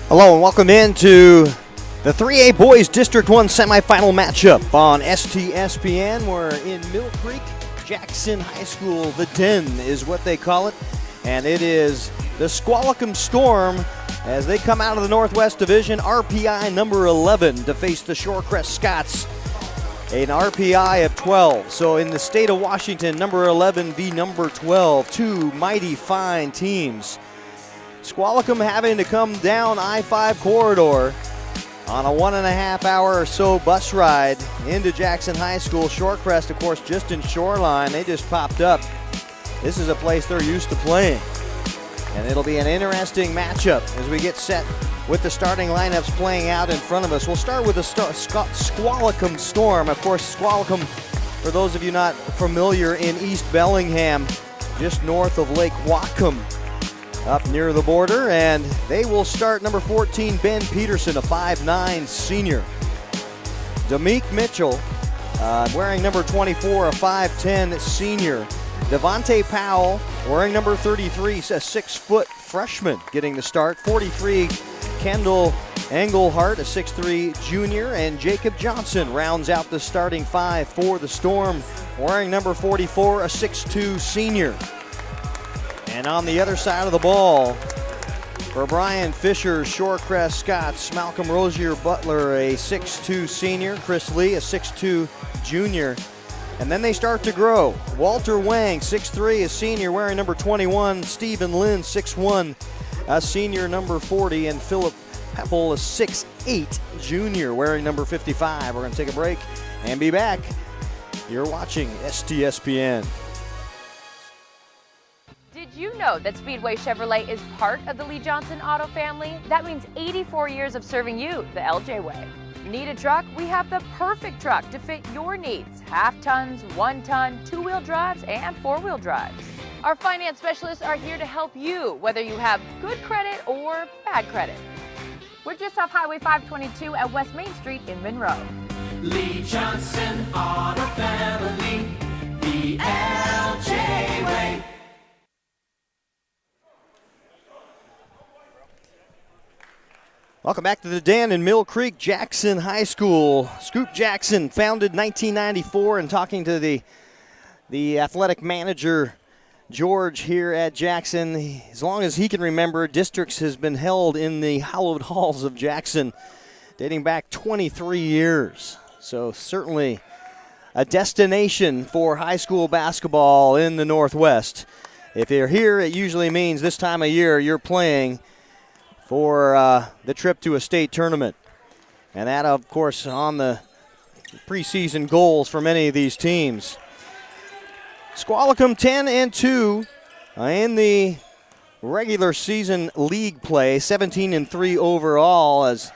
Hello and welcome into the 3A Boys District 1 semifinal matchup on STSPN. We're in Mill Creek, Jackson High School. The Den is what they call it. And it is the Squalicum Storm as they come out of the Northwest Division, RPI number 11, to face the Shorecrest Scots, an RPI of 12. So in the state of Washington, number 11 v. number 12, two mighty fine teams. Squalicum having to come down I-5 corridor on a 1.5 hour or so bus ride into Jackson High School. Shorecrest, of course, just in Shoreline. They just popped up. This is a place they're used to playing. And it'll be an interesting matchup as we get set with the starting lineups playing out in front of us. We'll start with the Squalicum Storm. Of course, Squalicum, for those of you not familiar, in East Bellingham, just north of Lake Whatcom, up near the border, and they will start number 14, Ben Peterson, a 5'9 senior. Demeek Mitchell, wearing number 24, a 5'10 senior. Devontae Powell, wearing number 33, a 6-foot freshman, getting the start. 43, Kendall Engelhart, a 6'3 junior, and Jacob Johnson rounds out the starting five for the Storm, wearing number 44, a 6'2 senior. And on the other side of the ball, for Brian Fisher, Shorecrest Scots, Malcolm Rosier Butler, a 6'2 senior, Chris Lee, a 6'2 junior. And then they start to grow. Walter Wang, 6'3, a senior, wearing number 21. Stephen Lynn, 6'1, a senior, number 40. And Philip Pepple, a 6'8 junior, wearing number 55. We're going to take a break and be back. You're watching STSPN. Did you know that Speedway Chevrolet is part of the Lee Johnson Auto family? That means 84 years of serving you the LJ way. Need a truck? We have the perfect truck to fit your needs. Half tons, 1 ton, 2-wheel drives, and 4-wheel drives. Our finance specialists are here to help you, whether you have good credit or bad credit. We're just off Highway 522 at West Main Street in Monroe. Lee Johnson Auto family, the LJ way. Welcome back to the Den in Mill Creek, Jackson High School. Scoop Jackson, founded 1994, and talking to the athletic manager, George, here at Jackson. As long as he can remember, districts has been held in the hallowed halls of Jackson dating back 23 years. So certainly a destination for high school basketball in the Northwest. If you're here, it usually means this time of year you're playing for the trip to a state tournament. And that, of course, on the preseason goals for many of these teams. Squalicum 10-2 in the regular season league play, 17-3 overall, as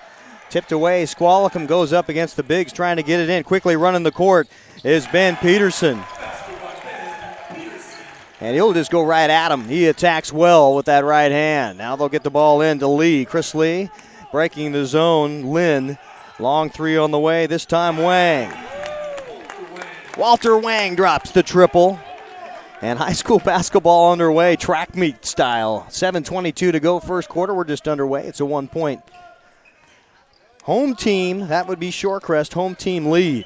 tipped away. Squalicum goes up against the bigs trying to get it in. Quickly running the court is Ben Peterson. And he'll just go right at him. He attacks well with that right hand. Now they'll get the ball in to Lee. Chris Lee breaking the zone. Lynn, long three on the way. This time Wang. Walter Wang drops the triple. And high school basketball underway, track meet style. 7:22 to go first quarter. We're just underway. It's a 1-point home team. That would be Shorecrest home team lead.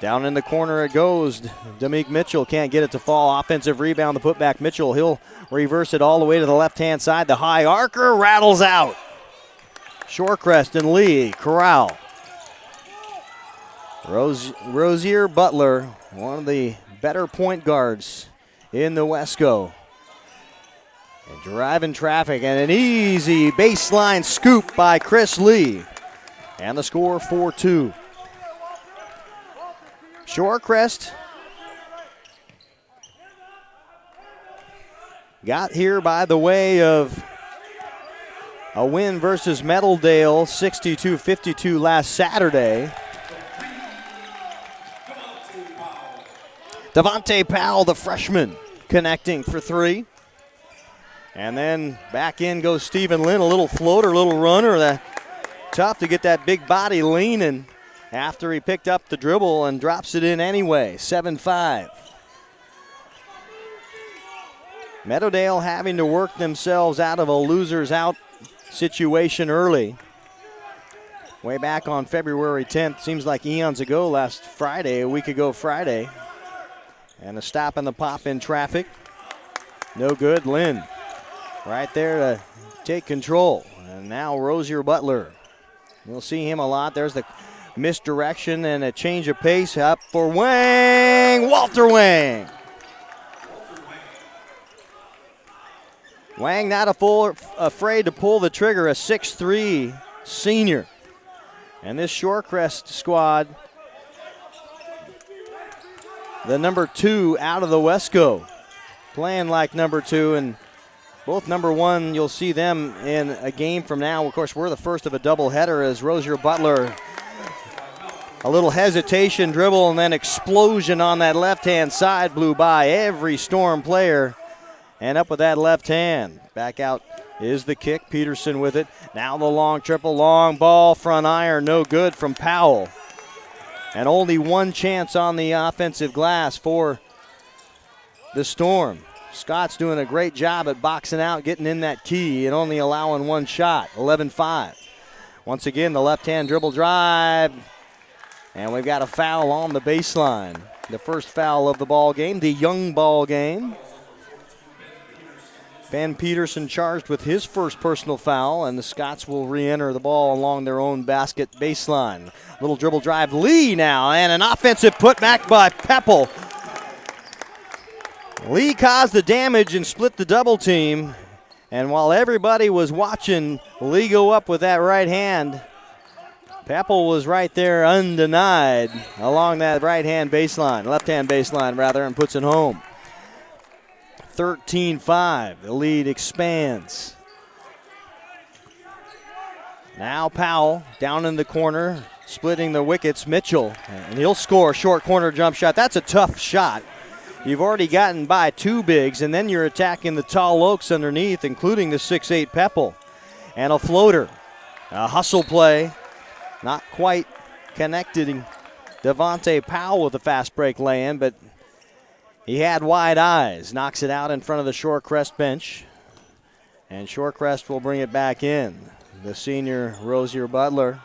Down in the corner it goes. Demeek Mitchell can't get it to fall. Offensive rebound, the putback. Mitchell, he'll reverse it all the way to the left-hand side. The high arcer rattles out. Shorecrest and Lee corral. Rosier Butler, one of the better point guards in the Wesco. And driving traffic, and an easy baseline scoop by Chris Lee. And the score 4-2. Shorecrest got here by the way of a win versus Meadowdale, 62-52 last Saturday. Devontae Powell, the freshman, connecting for three. And then back in goes Stephen Lynn, a little floater, a little runner. Tough to get that big body leaning after he picked up the dribble and drops it in anyway. 7-5. Meadowdale having to work themselves out of a loser's out situation early. Way back on February 10th, seems like eons ago, last Friday, a week ago Friday. And a stop and the pop in traffic. No good. Lynn right there to take control. And now Rosier Butler. We'll see him a lot. There's the misdirection and a change of pace up for Wang. Walter Wang. Wang not afraid to pull the trigger, a 6'3" senior. And this Shorecrest squad, the number 2 out of the Wesco, playing like number 2, and both number 1, you'll see them in a game from now. Of course, we're the first of a doubleheader as Rosier Butler, a little hesitation, dribble, and then explosion on that left-hand side, blew by every Storm player, and up with that left hand. Back out is the kick. Peterson with it. Now the long triple, long ball, front iron, no good from Powell. And only one chance on the offensive glass for the Storm. Scott's doing a great job at boxing out, getting in that key, and only allowing one shot, 11-5. Once again, the left-hand dribble drive, and we've got a foul on the baseline. The first foul of the ball game, the young ball game. Ben Peterson charged with his first personal foul, and the Scots will re-enter the ball along their own basket baseline. Little dribble drive, Lee now, and an offensive putback by Peppel. Lee caused the damage and split the double team, and while everybody was watching Lee go up with that right hand, Peppel was right there undenied along that right-hand baseline, left-hand baseline rather, and puts it home. 13-5, the lead expands. Now Powell down in the corner, splitting the wickets, Mitchell, and he'll score a short corner jump shot. That's a tough shot. You've already gotten by 2 bigs, and then you're attacking the tall oaks underneath, including the 6'8 Peppel. And a floater, a hustle play, not quite connected. Devontae Powell with a fast break lay-in, but he had wide eyes, knocks it out in front of the Shorecrest bench. And Shorecrest will bring it back in. The senior Rosier Butler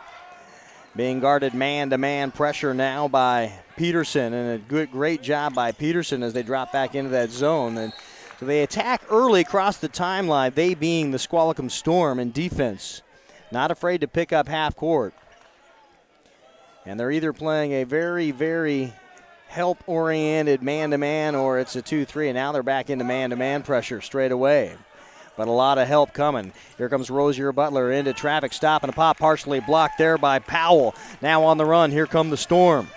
being guarded man-to-man pressure now by Peterson, and a great job by Peterson as they drop back into that zone. And so they attack early across the timeline, they being the Squalicum Storm in defense. Not afraid to pick up half court. And they're either playing a very, very help-oriented man-to-man, or it's a 2-3, and now they're back into man-to-man pressure straight away. But a lot of help coming. Here comes Rosier Butler into traffic, stop and a pop, partially blocked there by Powell. Now on the run, here come the Storm.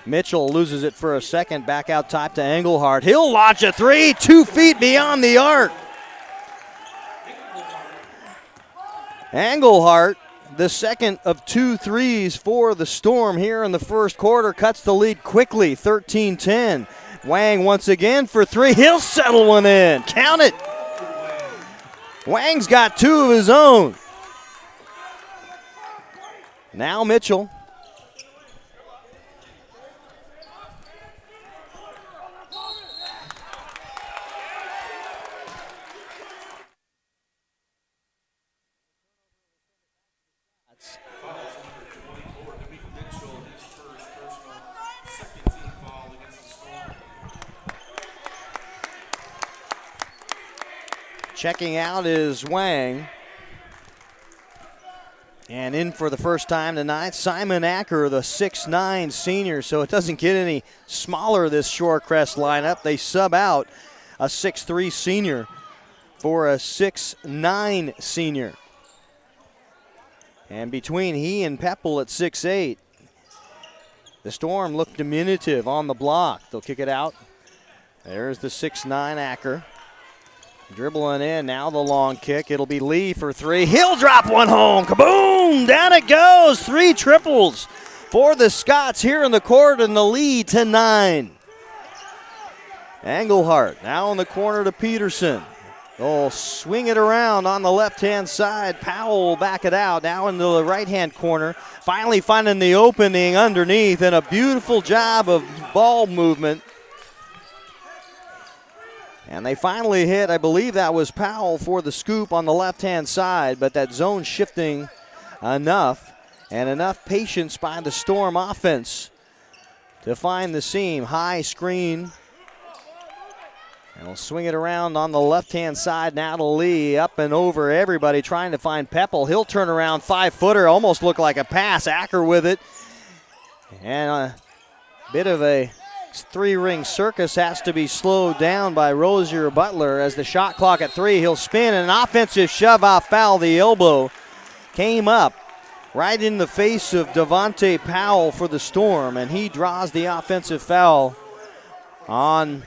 Mitchell loses it for a second, back out top to Engelhardt. He'll launch a 3, 2 feet beyond the arc. Engelhardt, the second of 2 threes for the Storm here in the first quarter, cuts the lead quickly, 13-10. Wang once again for 3. He'll settle one in. Count it. Wang's got 2 of his own. Now Mitchell. Checking out is Wang. And in for the first time tonight, Simon Acker, the 6'9 senior. So it doesn't get any smaller, this Shorecrest lineup. They sub out a 6'3 senior for a 6'9 senior. And between he and Peppel at 6'8, the Storm look diminutive on the block. They'll kick it out. There's the 6'9 Acker. Dribbling in, now the long kick. It'll be Lee for 3. He'll drop one home. Kaboom! Down it goes. 3 triples for the Scots here in the court, and the lead to 9. Engelhardt now in the corner to Peterson. They'll swing it around on the left-hand side. Powell will back it out. Now into the right-hand corner. Finally finding the opening underneath, and a beautiful job of ball movement And they finally hit, I believe that was Powell for the scoop on the left-hand side, but that zone shifting enough and enough patience by the Storm offense to find the seam. High screen. And we'll swing it around on the left-hand side now to Lee. Up and over everybody trying to find Peppel. He'll turn around, 5-footer. Almost looked like a pass. Acker with it. And a bit of a three-ring circus has to be slowed down by Rozier Butler as the shot clock at 3. He'll spin, and an offensive shove-off foul. The elbow came up right in the face of Devontae Powell for the Storm, and he draws the offensive foul on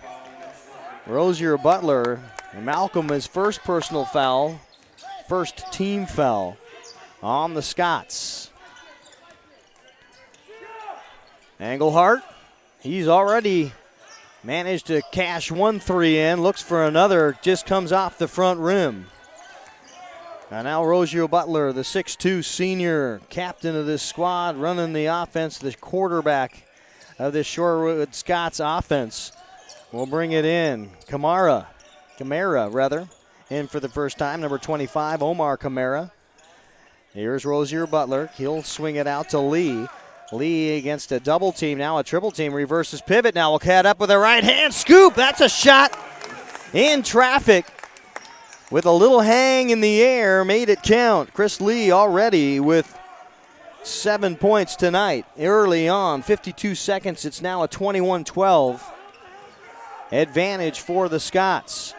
Rozier Butler. And Malcolm, his first personal foul, first team foul on the Scots. Engelhardt, he's already managed to cash 1 3 in, looks for another, just comes off the front rim. And now Rozier Butler, the 6'2 senior captain of this squad, running the offense, the quarterback of this Shorewood Scots offense. We'll bring it in. Camara, in for the first time, number 25, Omar Camara. Here's Rozier Butler. He'll swing it out to Lee. Lee against a double team, now a triple team, reverses pivot. Now will cat up with a right hand scoop. That's a shot in traffic with a little hang in the air, made it count. Chris Lee already with 7 points tonight. Early on, 52 seconds, it's now a 21-12 advantage for the Scots.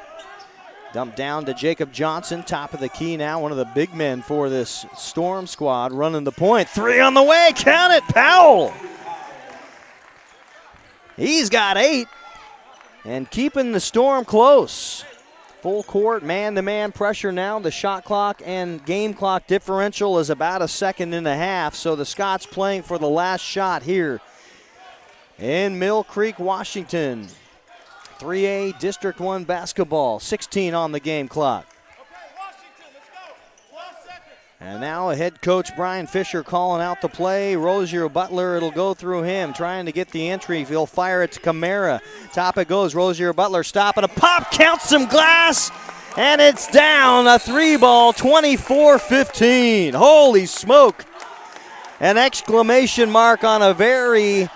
Dumped down to Jacob Johnson, top of the key now, one of the big men for this Storm squad, running the point. 3 on the way, count it, Powell. He's got 8 and keeping the Storm close. Full court, man-to-man pressure now. The shot clock and game clock differential is about 1.5 seconds, so the Scots playing for the last shot here in Mill Creek, Washington. 3A District 1 basketball, 16 on the game clock. And now head coach Brian Fisher calling out the play. Rozier Butler, it'll go through him, trying to get the entry. He'll fire it to Camara. Top it goes, Rozier Butler stopping a pop, counts some glass, and it's down. A 3-ball, 24-15. Holy smoke. An exclamation mark on a very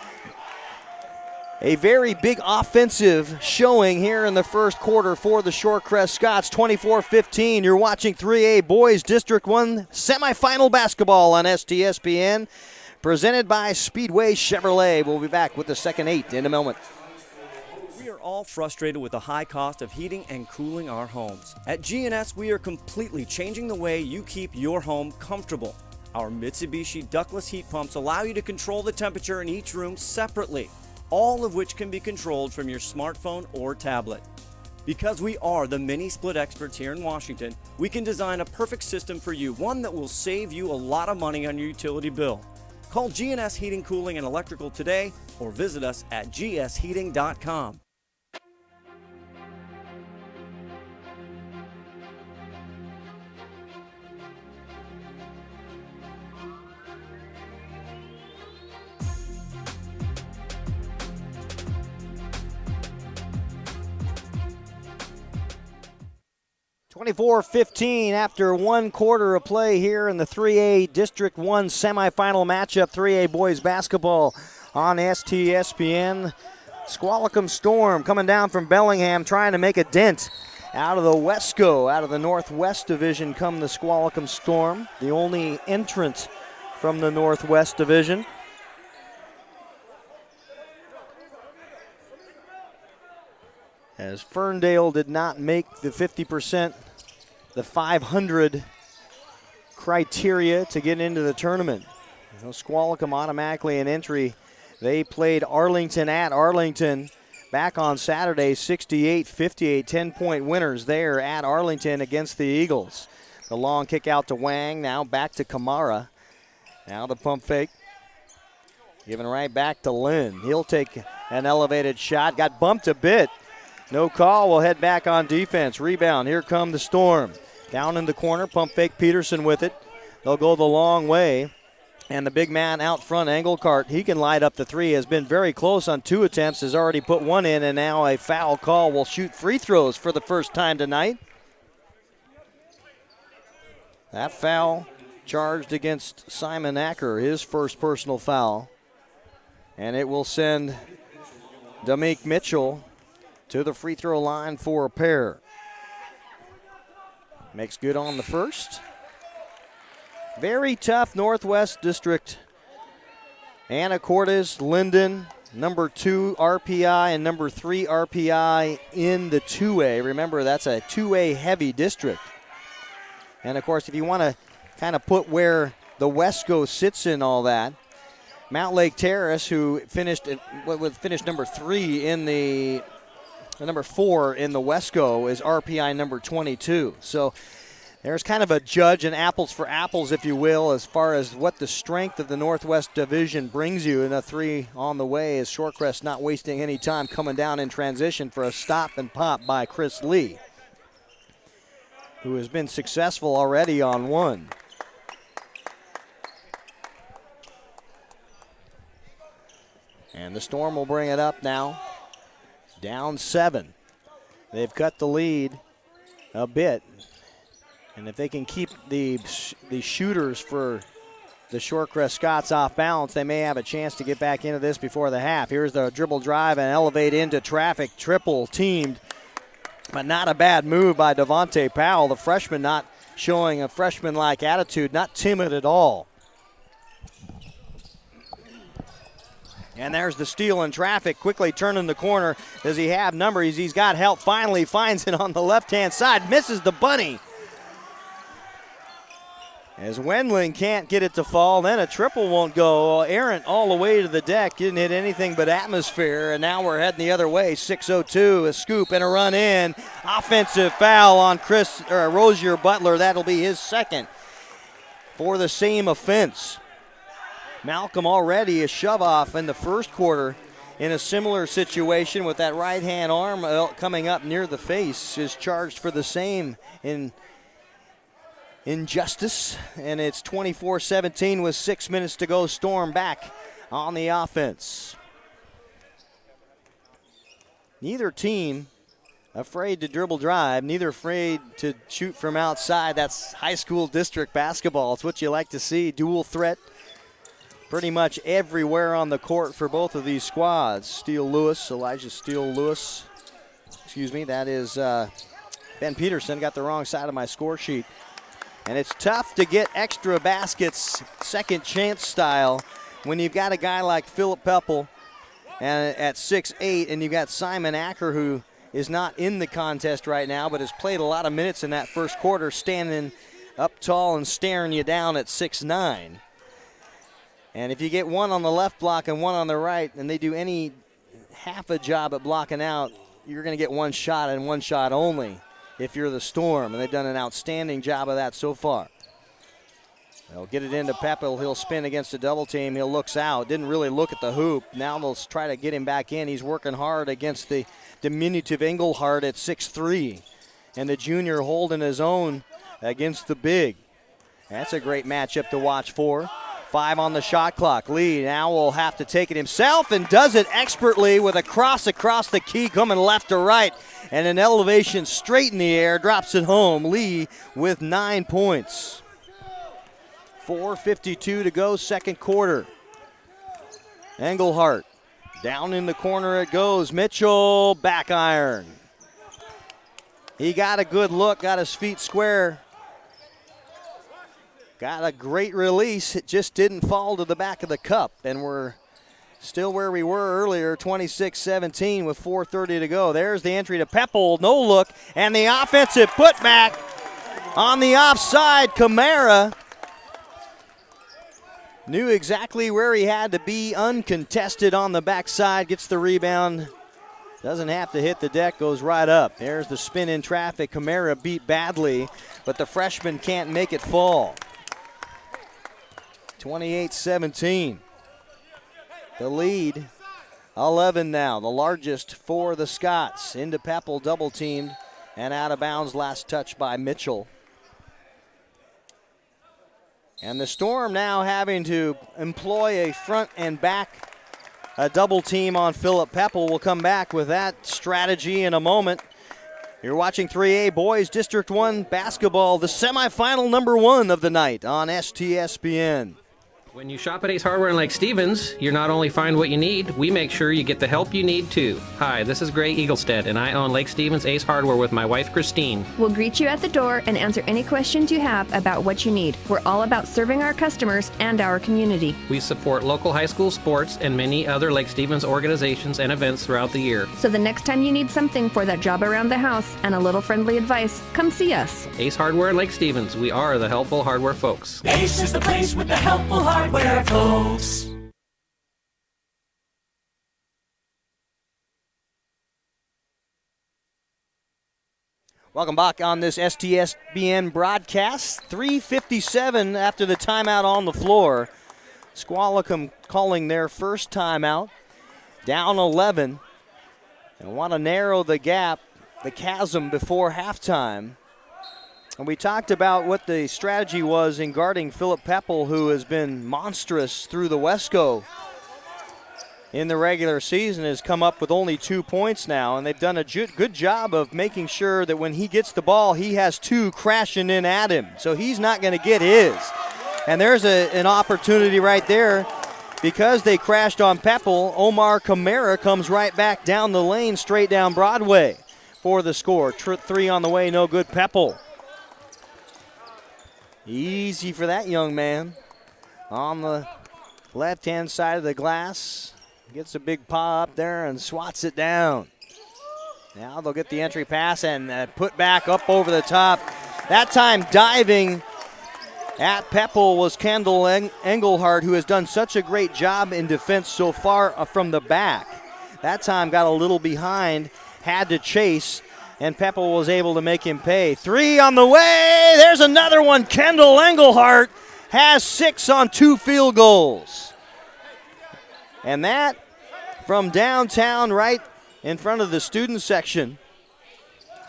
big offensive showing here in the first quarter for the Shorecrest Scots. 24-15. You're watching 3A Boys District 1 semifinal basketball on STSPN, presented by Speedway Chevrolet. We'll be back with the second 8 in a moment. We are all frustrated with the high cost of heating and cooling our homes. At G&S, we are completely changing the way you keep your home comfortable. Our Mitsubishi ductless heat pumps allow you to control the temperature in each room separately, all of which can be controlled from your smartphone or tablet. Because we are the mini split experts here in Washington, we can design a perfect system for you, one that will save you a lot of money on your utility bill. Call G&S Heating, Cooling, and Electrical today or visit us at gsheating.com. (24-15) after 1 quarter of play here in the 3A District 1 semifinal matchup. 3A boys basketball on STSPN. Squalicum Storm coming down from Bellingham, trying to make a dent out of the Wesco, out of the Northwest Division come the Squalicum Storm, the only entrant from the Northwest Division. As Ferndale did not make the 50%, the 500 criteria to get into the tournament. So Squalicum automatically an entry. They played Arlington at Arlington back on Saturday, 68-58, 10-point winners there at Arlington against the Eagles. The long kick out to Wang, now back to Camara. Now the pump fake. Giving right back to Lynn. He'll take an elevated shot, got bumped a bit. No call, we'll head back on defense. Rebound, here come the Storm. Down in the corner, pump fake Peterson with it. They'll go the long way. And the big man out front, Engelkart, he can light up the three, has been very close on 2 attempts, has already put one in, and now a foul call will shoot free throws for the first time tonight. That foul charged against Simon Acker, his first personal foul. And it will send Damik Mitchell to the free throw line for a pair. Makes good on the first. Very tough Northwest District. Anacortes, Linden, number 2 RPI and number 3 RPI in the 2A. Remember, that's a 2A heavy district. And of course, if you want to kind of put where the Wesco sits in all that, Mount Lake Terrace, who finished number 3 in the number 4 in the Wesco, is RPI number 22. So there's kind of a judge and apples for apples, if you will, as far as what the strength of the Northwest Division brings you. And a 3 on the way is Shorecrest not wasting any time coming down in transition for a stop and pop by Chris Lee, who has been successful already on 1. And the Storm will bring it up now. Down 7. They've cut the lead a bit. And if they can keep the shooters for the Shorecrest Scots off balance, they may have a chance to get back into this before the half. Here's the dribble drive and elevate into traffic. Triple teamed, but not a bad move by Devontae Powell. The freshman not showing a freshman-like attitude, not timid at all. And there's the steal in traffic, quickly turning the corner. Does he have numbers? He's got help. Finally finds it on the left-hand side. Misses the bunny. As Wendling can't get it to fall, then a triple won't go. Errant all the way to the deck. Didn't hit anything but atmosphere, and now we're heading the other way. 6:02, a scoop and a run in. Offensive foul on Rosier Butler. That'll be his second for the same offense. Malcolm already a shove-off in the first quarter in a similar situation with that right-hand arm coming up near the face, is charged for the same injustice. And it's 24-17 with 6 minutes to go. Storm back on the offense. Neither team afraid to dribble drive, neither afraid to shoot from outside. That's high school district basketball. It's what you like to see. Dual threat pretty much everywhere on the court for both of these squads. Elijah Steele-Lewis, that is Ben Peterson. Got the wrong side of my score sheet. And it's tough to get extra baskets, second chance style, when you've got a guy like Philip Peppel at 6'8", and you've got Simon Acker, who is not in the contest right now, but has played a lot of minutes in that first quarter, standing up tall and staring you down at 6'9". And if you get one on the left block and one on the right, and they do any half a job at blocking out, you're going to get one shot and one shot only if you're the Storm. And they've done an outstanding job of that so far. They'll get it into Peppel. He'll spin against a double team. He'll looks out. Didn't really look at the hoop. Now they'll try to get him back in. He's working hard against the diminutive Engelhart at 6'3". And the junior holding his own against the big. That's a great matchup to watch for. 5 on the shot clock. Lee now will have to take it himself and does it expertly with a cross across the key coming left to right. And an elevation straight in the air, drops it home. Lee with 9 points. 4:52 to go, second quarter. Engelhart down in the corner it goes. Mitchell back iron. He got a good look, got his feet square. Got a great release. It just didn't fall to the back of the cup. And we're still where we were earlier, 26-17 with 4:30 to go. There's the entry to Peppel. No look. And the offensive putback on the offside. Camara knew exactly where he had to be, uncontested on the backside. Gets the rebound. Doesn't have to hit the deck, goes right up. There's the spin in traffic. Camara beat badly, but the freshman can't make it fall. 28-17. The lead, 11 now, the largest for the Scots. Into Peppel, double teamed, and out of bounds. Last touch by Mitchell. And the Storm now having to employ a front and back double team on Philip Peppel. We'll come back with that strategy in a moment. You're watching 3A Boys District 1 basketball, the semifinal number 1 of the night on STSPN. When you shop at Ace Hardware in Lake Stevens, you not only find what you need, we make sure you get the help you need too. Hi, this is Gray Eaglestead, and I own Lake Stevens Ace Hardware with my wife Christine. We'll greet you at the door and answer any questions you have about what you need. We're all about serving our customers and our community. We support local high school sports and many other Lake Stevens organizations and events throughout the year. So the next time you need something for that job around the house and a little friendly advice, come see us. Ace Hardware in Lake Stevens, we are the helpful hardware folks. Ace is the place with the helpful hardware folks. Welcome back on this STSBN broadcast. 3:57 after the timeout on the floor. Squalicum calling their first timeout. Down 11. And want to narrow the gap, the chasm before halftime. And we talked about what the strategy was in guarding Philip Peppel, who has been monstrous through the Wesco in the regular season, has come up with only 2 points now, and they've done a good job of making sure that when he gets the ball, he has 2 crashing in at him. So he's not going to get his. And there's an opportunity right there. Because they crashed on Peppel, Omar Camara comes right back down the lane, straight down Broadway for the score. 3 on the way, no good. Peppel. Easy for that young man. On the left-hand side of the glass. Gets a big paw up there and swats it down. Now they'll get the entry pass and put back up over the top. That time diving at Peppel was Kendall Engelhardt, who has done such a great job in defense so far from the back. That time got a little behind, had to chase, and Peppel was able to make him pay. 3 on the way. There's another one. Kendall Engelhardt has 6 on 2 field goals. And that from downtown right in front of the student section.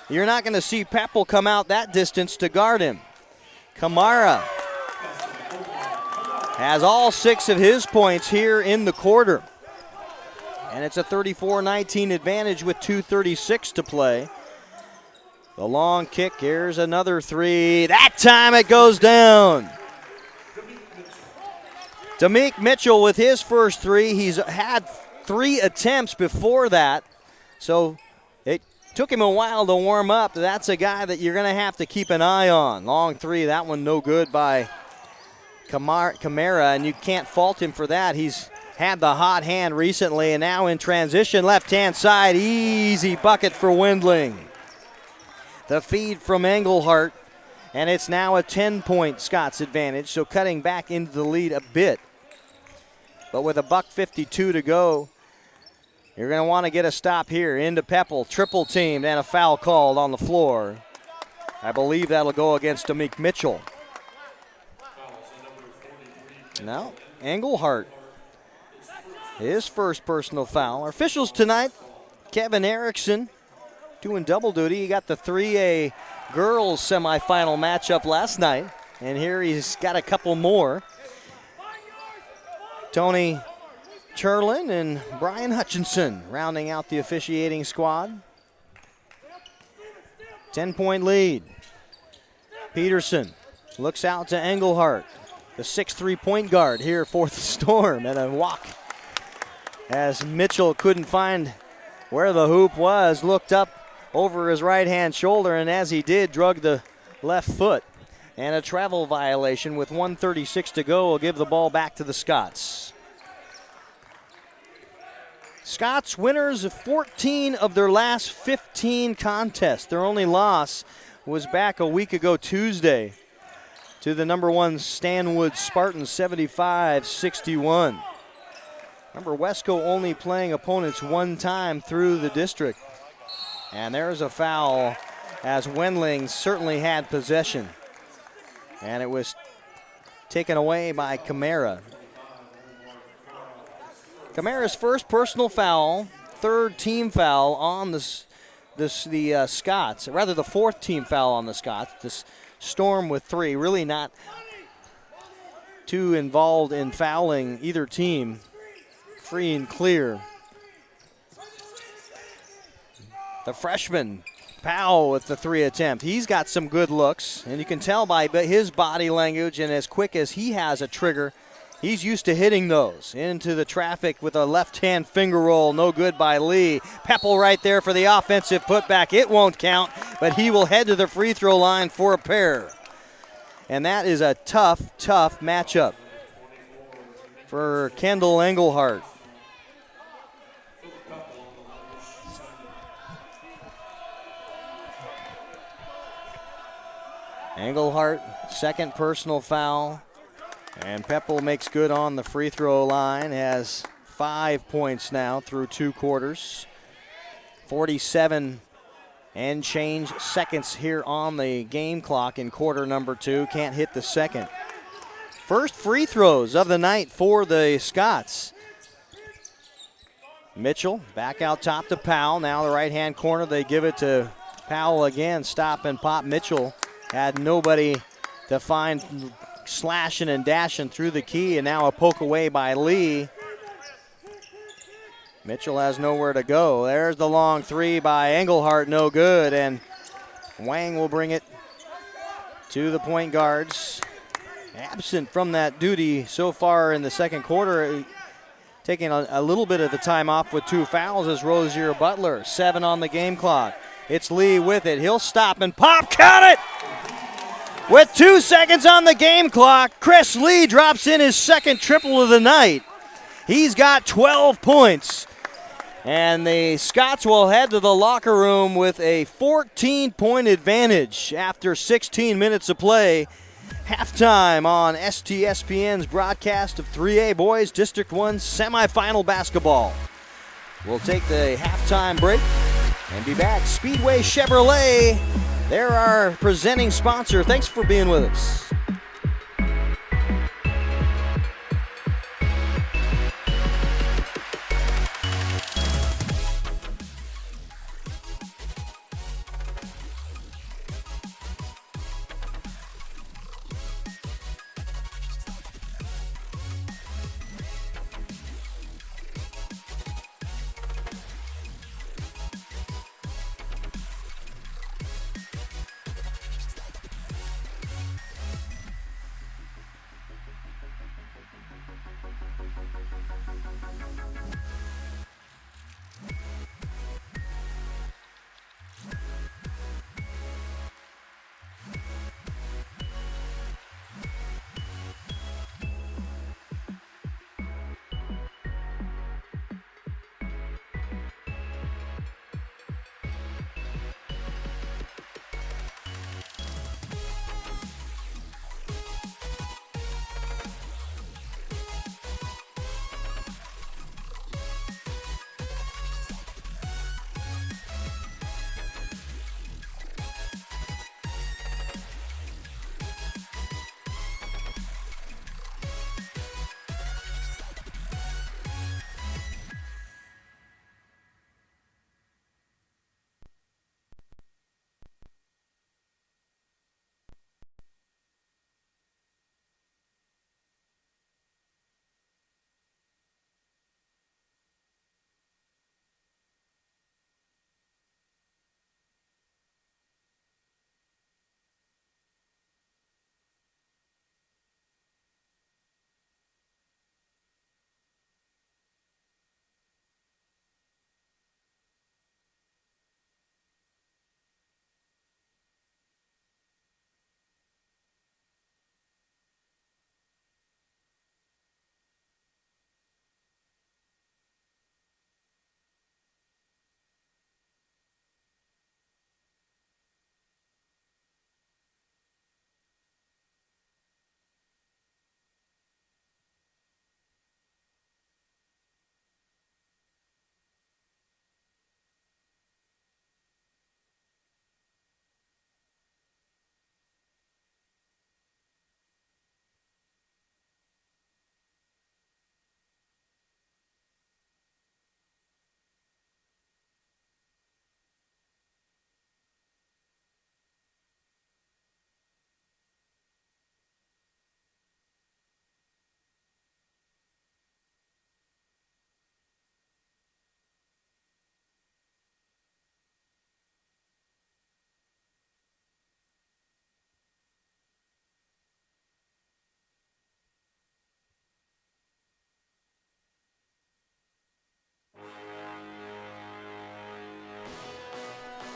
You're not going to see Peppel come out that distance to guard him. Kamara has all 6 of his points here in the quarter. And it's a 34-19 advantage with 2:36 to play. The long kick, here's another 3. That time it goes down. Demeek Mitchell with his first 3. He's had 3 attempts before that. So it took him a while to warm up. That's a guy that you're going to have to keep an eye on. Long 3, that one no good by Camara, and you can't fault him for that. He's had the hot hand recently, and now in transition, left-hand side, easy bucket for Windling. The feed from Engelhardt, and it's now a 10-point Scots advantage, so cutting back into the lead a bit. But with $1:52 to go, you're going to want to get a stop here. Into Peppel, triple teamed, and a foul called on the floor. I believe that'll go against Demeek Mitchell. Now, Engelhardt, his first personal foul. Our officials tonight, Kevin Erickson, doing double duty. He got the 3A girls semifinal matchup last night, and here he's got a couple more. Tony Cherlin and Brian Hutchinson rounding out the officiating squad. 10-point lead. Peterson looks out to Engelhardt, the 6'3" point guard here for the Storm, and a walk as Mitchell couldn't find where the hoop was, looked up over his right-hand shoulder, and as he did, drug the left foot. And a travel violation with 1:36 to go will give the ball back to the Scots. Scots winners of 14 of their last 15 contests. Their only loss was back a week ago Tuesday to the number 1 Stanwood Spartans, 75-61. Remember, Wesco only playing opponents one time through the district. And there's a foul as Wendling certainly had possession. And it was taken away by Camara. Camara's first personal foul, 3rd team foul on the Scots. Rather, the 4th team foul on the Scots. This Storm with 3. Really not two involved in fouling either team. Free and clear. The freshman, Powell, with the 3 attempt. He's got some good looks, and you can tell by his body language and as quick as he has a trigger, he's used to hitting those. Into the traffic with a left-hand finger roll, no good by Lee. Pepple right there for the offensive putback. It won't count, but he will head to the free throw line for a pair. And that is a tough, tough matchup for Kendall Engelhardt. Engelhardt, second personal foul. And Pepple makes good on the free throw line, has 5 points now through 2 quarters. 47 and change seconds here on the game clock in quarter number 2. Can't hit the second. First free throws of the night for the Scots. Mitchell back out top to Powell. Now the right-hand corner, they give it to Powell again. Stop and pop. Mitchell had nobody to find, slashing and dashing through the key, and now a poke away by Lee. Mitchell has nowhere to go. There's the long 3 by Engelhardt, no good, and Wang will bring it to the point guards. Absent from that duty so far in the second quarter, taking a little bit of the time off with 2 fouls is Rosier Butler. 7 on the game clock. It's Lee with it. He'll stop and pop. Count it! With 2 seconds on the game clock, Chris Lee drops in his second triple of the night. He's got 12 points. And the Scots will head to the locker room with a 14-point advantage after 16 minutes of play. Halftime on STSPN's broadcast of 3A Boys District 1 semifinal basketball. We'll take the halftime break and be back. Speedway Chevrolet, they're our presenting sponsor. Thanks for being with us.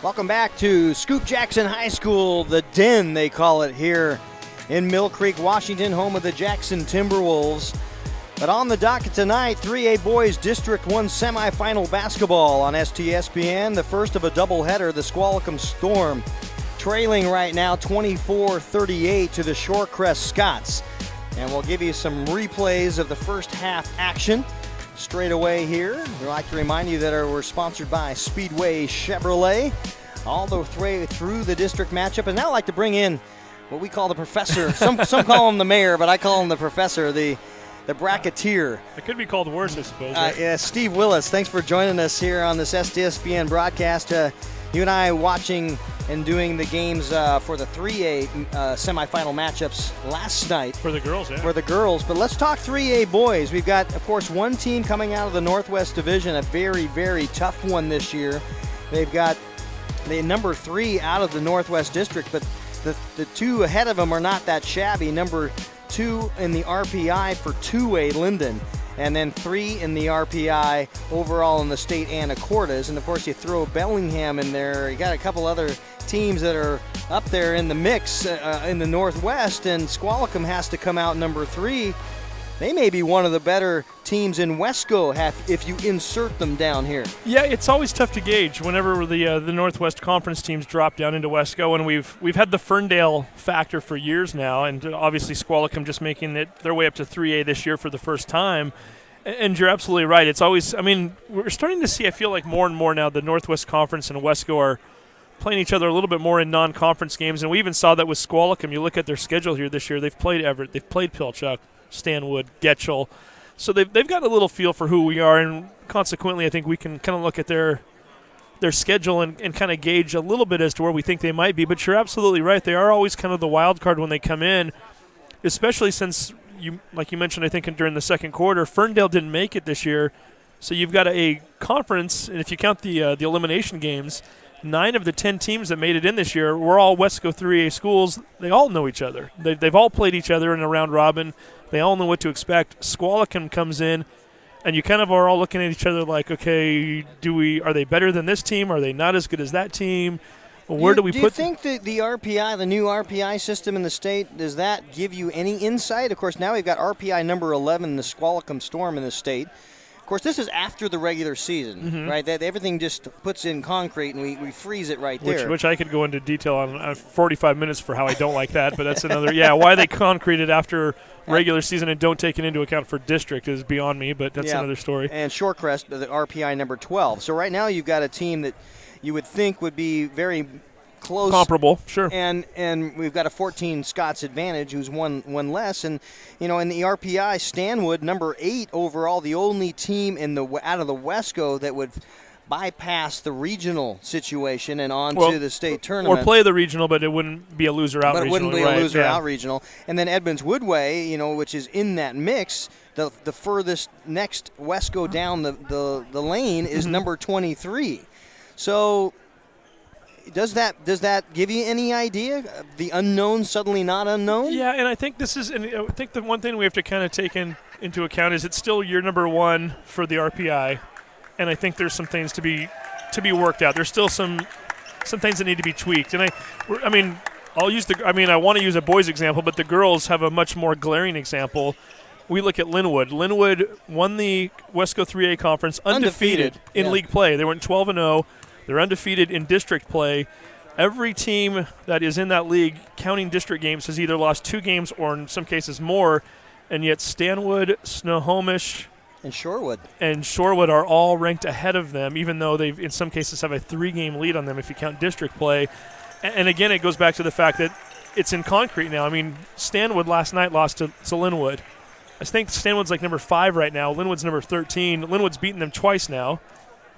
Welcome back to Scoop Jackson High School, the Den they call it here in Mill Creek, Washington, home of the Jackson Timberwolves. But on the docket tonight, 3A Boys District 1 semifinal basketball on STSPN, the first of a doubleheader. The Squalicum Storm trailing right now 24-38 to the Shorecrest Scots. And we'll give you some replays of the first half action straight away here. We'd like to remind you that we're sponsored by Speedway Chevrolet all the way through the district matchup. And now I'd like to bring in what we call the professor. Some call him the mayor, but I call him the professor, the bracketeer. It could be called worse, I suppose. Right? Yeah, Steve Willis, thanks for joining us here on this STSPN broadcast. You and I watching and doing the games for the 3A semifinal matchups last night. For the girls, yeah. For the girls. But let's talk 3A boys. We've got, of course, one team coming out of the Northwest Division, a very, very tough one this year. They've got the number 3 out of the Northwest District, but the two ahead of them are not that shabby. Number 2 in the RPI for 2A Linden, and then 3 in the RPI overall in the state Anacortes. And of course you throw Bellingham in there. You got a couple other teams that are up there in the mix in the Northwest, and Squalicum has to come out number 3. They may be one of the better teams in Wesco if you insert them down here. Yeah, it's always tough to gauge whenever the Northwest Conference teams drop down into Wesco, and we've had the Ferndale factor for years now, and obviously Squalicum just making their way up to 3A this year for the first time. And you're absolutely right. It's always, I mean, we're starting to see, I feel like more and more now, the Northwest Conference and Wesco are playing each other a little bit more in non-conference games, and we even saw that with Squalicum. You look at their schedule here this year, they've played Everett, they've played Pilchuck, Stanwood, Getchell. So they've got a little feel for who we are, and consequently I think we can kind of look at their schedule and kind of gauge a little bit as to where we think they might be. But you're absolutely right. They are always kind of the wild card when they come in, especially since, like you mentioned, I think during the second quarter, Ferndale didn't make it this year. So you've got a conference, and if you count the elimination games, 9 of the 10 teams that made it in this year were all Wesco 3A schools. They all know each other. They've all played each other in a round robin. They all know what to expect. Squalicum comes in, and you kind of are all looking at each other like, okay, are they better than this team? Are they not as good as that team? Where do we put? Do you think that the RPI, the new RPI system in the state, does that give you any insight? Of course, now we've got RPI number 11, the Squalicum Storm in the state. Of course, this is after the regular season, right? That everything just puts in concrete, and we freeze it right there. Which I could go into detail on 45 minutes for how I don't like that, but that's another. Yeah, why they concrete it after regular season and don't take it into account for district is beyond me, but that's another story. And Shorecrest, the RPI number 12. So right now you've got a team that you would think would be very close, comparable, sure, and we've got a 14 Scots advantage, who's one less, and in the RPI, Stanwood number 8 overall, the only team out of the Wesco that would bypass the regional situation and on to the state tournament, or play the regional, but it wouldn't be a loser out. But it wouldn't be right, a loser out regional, and then Edmonds Woodway, which is in that mix. The furthest next Wesco down the lane is number 23. So. Does that give you any idea? The unknown suddenly not unknown? Yeah, and I think I think the one thing we have to kind of take into account is it's still year number 1 for the RPI, and I think there's some things to be worked out. There's still some things that need to be tweaked, and I want to use a boys example, but the girls have a much more glaring example. We look at Linwood. Linwood won the Wesco 3A conference undefeated in league play. They went 12-0. They're undefeated in district play. Every team that is in that league, counting district games, has either lost 2 games or in some cases more, and yet Stanwood, Snohomish, and Shorewood are all ranked ahead of them, even though they in some cases have a 3-game lead on them if you count district play. And again, it goes back to the fact that it's in concrete now. I mean, Stanwood last night lost to Linwood. I think Stanwood's like number 5 right now. Linwood's number 13. Linwood's beaten them twice now.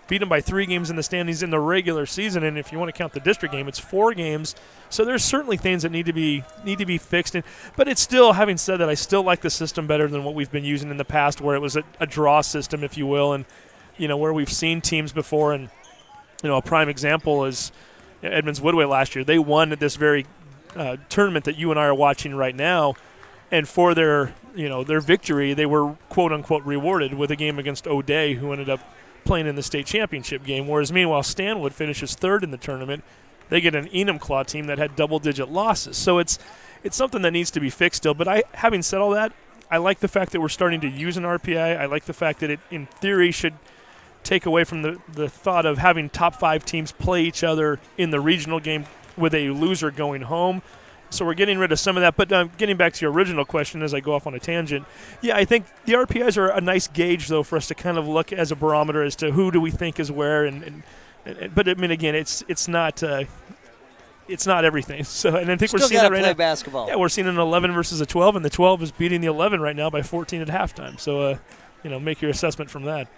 Beat them by 3 games in the standings in the regular season, and if you want to count the district game, it's 4 games. So there's certainly things that need to be fixed. But it's still, having said that, I still like the system better than what we've been using in the past, where it was a draw system, if you will, and where we've seen teams before. And a prime example is Edmonds Woodway last year. They won at this very tournament that you and I are watching right now, and for their victory, they were quote unquote rewarded with a game against O'Day, who ended up playing in the state championship game, whereas meanwhile Stanwood finishes third in the tournament. They get an Enumclaw team that had double-digit losses. So it's something that needs to be fixed still. But having said all that, I like the fact that we're starting to use an RPI. I like the fact that it, in theory, should take away from the thought of having top 5 teams play each other in the regional game with a loser going home. So we're getting rid of some of that. But getting back to your original question as I go off on a tangent, yeah, I think the RPIs are a nice gauge, though, for us to kind of look as a barometer as to who do we think is where. But, I mean, again, it's not everything. So, and I think we're seeing that right now. Basketball. Yeah, we're seeing an 11 versus a 12, and the 12 is beating the 11 right now by 14 at halftime. So, make your assessment from that.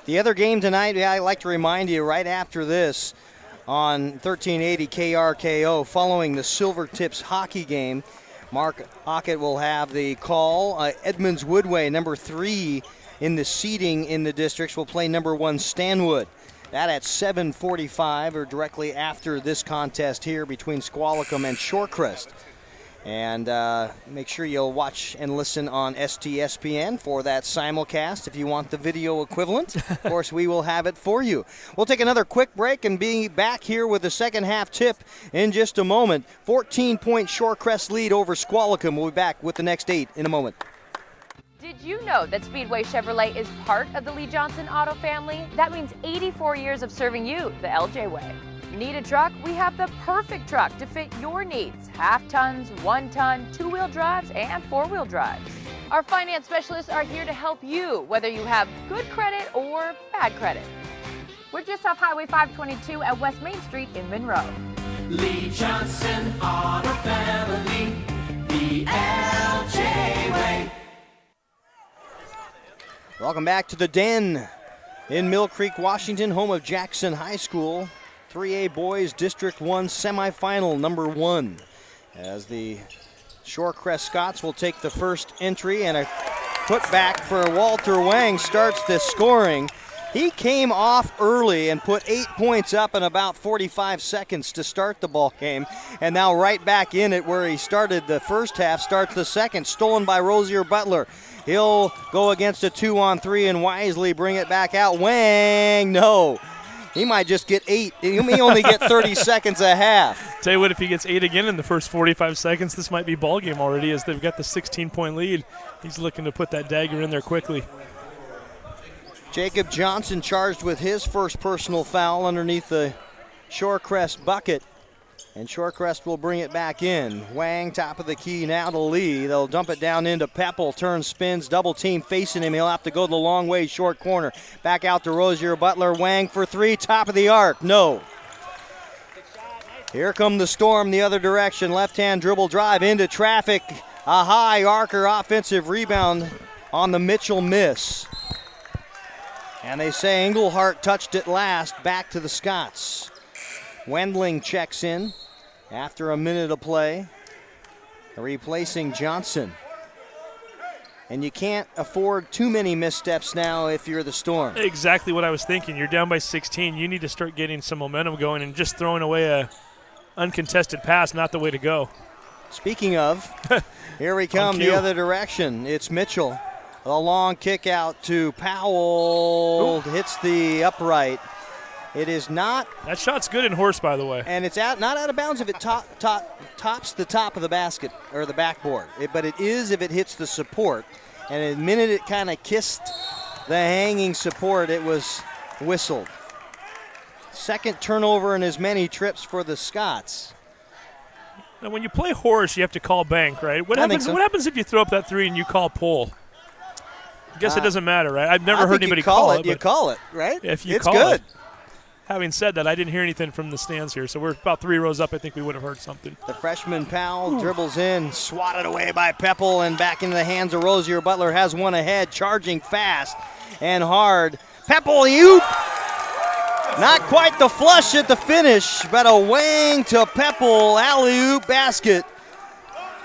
The other game tonight, I'd like to remind you right after this on 1380 KRKO, following the Silver Tips hockey game, Mark Hockett will have the call. Edmonds Woodway, number 3 in the seeding in the districts, will play number 1 Stanwood. That at 7:45 or directly after this contest here between Squalicum and Shorecrest. And make sure you'll watch and listen on STSPN for that simulcast if you want the video equivalent. Of course, we will have it for you. We'll take another quick break and be back here with the second half tip in just a moment. 14-point Shorecrest lead over Squalicum. We'll be back with the next 8 in a moment. Did you know that Speedway Chevrolet is part of the Lee Johnson Auto family? That means 84 years of serving you the LJ way. Need a truck? We have the perfect truck to fit your needs. Half tons, 1 ton, 2-wheel drives, and 4-wheel drives. Our finance specialists are here to help you, whether you have good credit or bad credit. We're just off Highway 522 at West Main Street in Monroe. Lee Johnson Auto Family, the LJ way. Welcome back to the Den in Mill Creek, Washington, home of Jackson High School. 3A Boys District 1 semifinal number 1. As the Shorecrest Scots will take the first entry, and a putback for Walter Wang starts the scoring. He came off early and put 8 points up in about 45 seconds to start the ball game, and now right back in it where he started the first half, starts the second, stolen by Rosier Butler. He'll go against a 2-on-3 and wisely bring it back out. Wang, no. He might just get 8. He may only get 30 seconds a half. Tell you what, if he gets 8 again in the first 45 seconds, this might be ball game already as they've got the 16-point lead. He's looking to put that dagger in there quickly. Jacob Johnson charged with his first personal foul underneath the Shorecrest bucket. And Shorecrest will bring it back in. Wang, top of the key now to Lee. They'll dump it down into Peppel. Turns, spins, double team facing him. He'll have to go the long way, short corner. Back out to Rosier Butler. Wang for 3, top of the arc. No. Here come the Storm the other direction. Left-hand dribble drive into traffic. A high arcer offensive rebound on the Mitchell miss. And they say Englehart touched it last. Back to the Scots. Wendling checks in after a minute of play, replacing Johnson. And you can't afford too many missteps now if you're the Storm. Exactly what I was thinking. You're down by 16. You need to start getting some momentum going, and just throwing away a uncontested pass, not the way to go. Speaking of, here we come the other direction. It's Mitchell. A long kick out to Powell. Ooh. Hits the upright. It is not. That shot's good in horse, by the way. And it's not out of bounds if it tops the top of the basket or the backboard. But it is if it hits the support. And the minute it kind of kissed the hanging support, it was whistled. Second turnover in as many trips for the Scots. Now, when you play horse, you have to call bank, right? What happens if you throw up that 3 and you call pull? I guess it doesn't matter, right? I've never heard anybody call it. You call it, right? If you it's call good. It. Having said that, I didn't hear anything from the stands here, so we're about 3 rows up. I think we would have heard something. The freshman Powell dribbles in, swatted away by Peppel, and back into the hands of Rosier. Butler has one ahead, charging fast and hard. Peppel, not quite the flush at the finish, but a Wang to Peppel, alley-oop basket.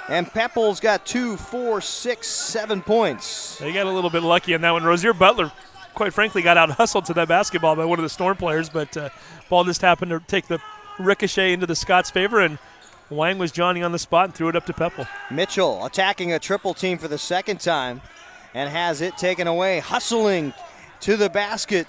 And Peppel's got 2, 4, 6, 7 points. They got a little bit lucky on that one. Rosier Butler, quite frankly, got out-hustled to that basketball by one of the Storm players, but ball just happened to take the ricochet into the Scots' favor, and Wang was Johnny on the spot and threw it up to Peppel. Mitchell attacking a triple team for the second time and has it taken away. Hustling to the basket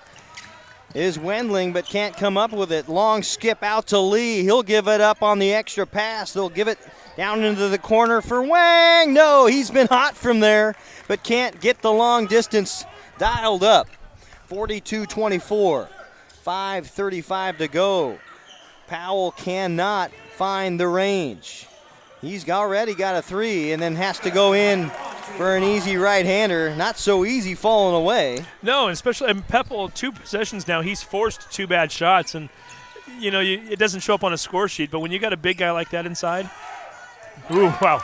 is Wendling, but can't come up with it. Long skip out to Lee. He'll give it up on the extra pass. They'll give it down into the corner for Wang. No, he's been hot from there, but can't get the long distance dialed up. 42-24, 5:35 to go. Powell cannot find the range. He's already got a 3 and then has to go in for an easy right-hander. Not so easy falling away. No, and especially Peppel, 2 possessions now. He's forced 2 bad shots, and it doesn't show up on a score sheet. But when you got a big guy like that inside, ooh, wow!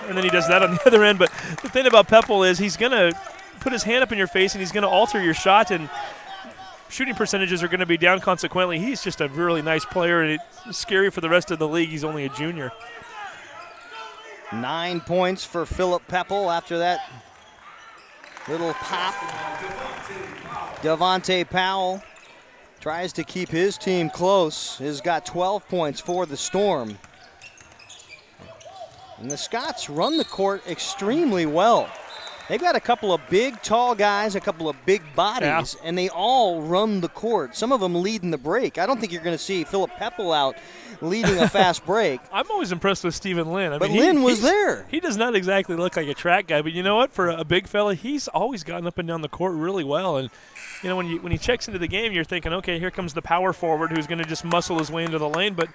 And then he does that on the other end. But the thing about Peppel is he's gonna put his hand up in your face and he's gonna alter your shot, and shooting percentages are going to be down consequently. He's just a really nice player, and it's scary for the rest of the league. He's only a junior. 9 points for Philip Peppel after that little pop. Devontae Powell tries to keep his team close. He's got 12 points for the Storm. And the Scots run the court extremely well. They've got a couple of big, tall guys, a couple of big bodies, and they all run the court. Some of them leading the break. I don't think you're going to see Philip Peppel out leading a fast break. I'm always impressed with Stephen Lynn. But Lynn was there. He does not exactly look like a track guy, but you know what? For a big fella, he's always gotten up and down the court really well. And when he checks into the game, you're thinking, okay, here comes the power forward who's going to just muscle his way into the lane, but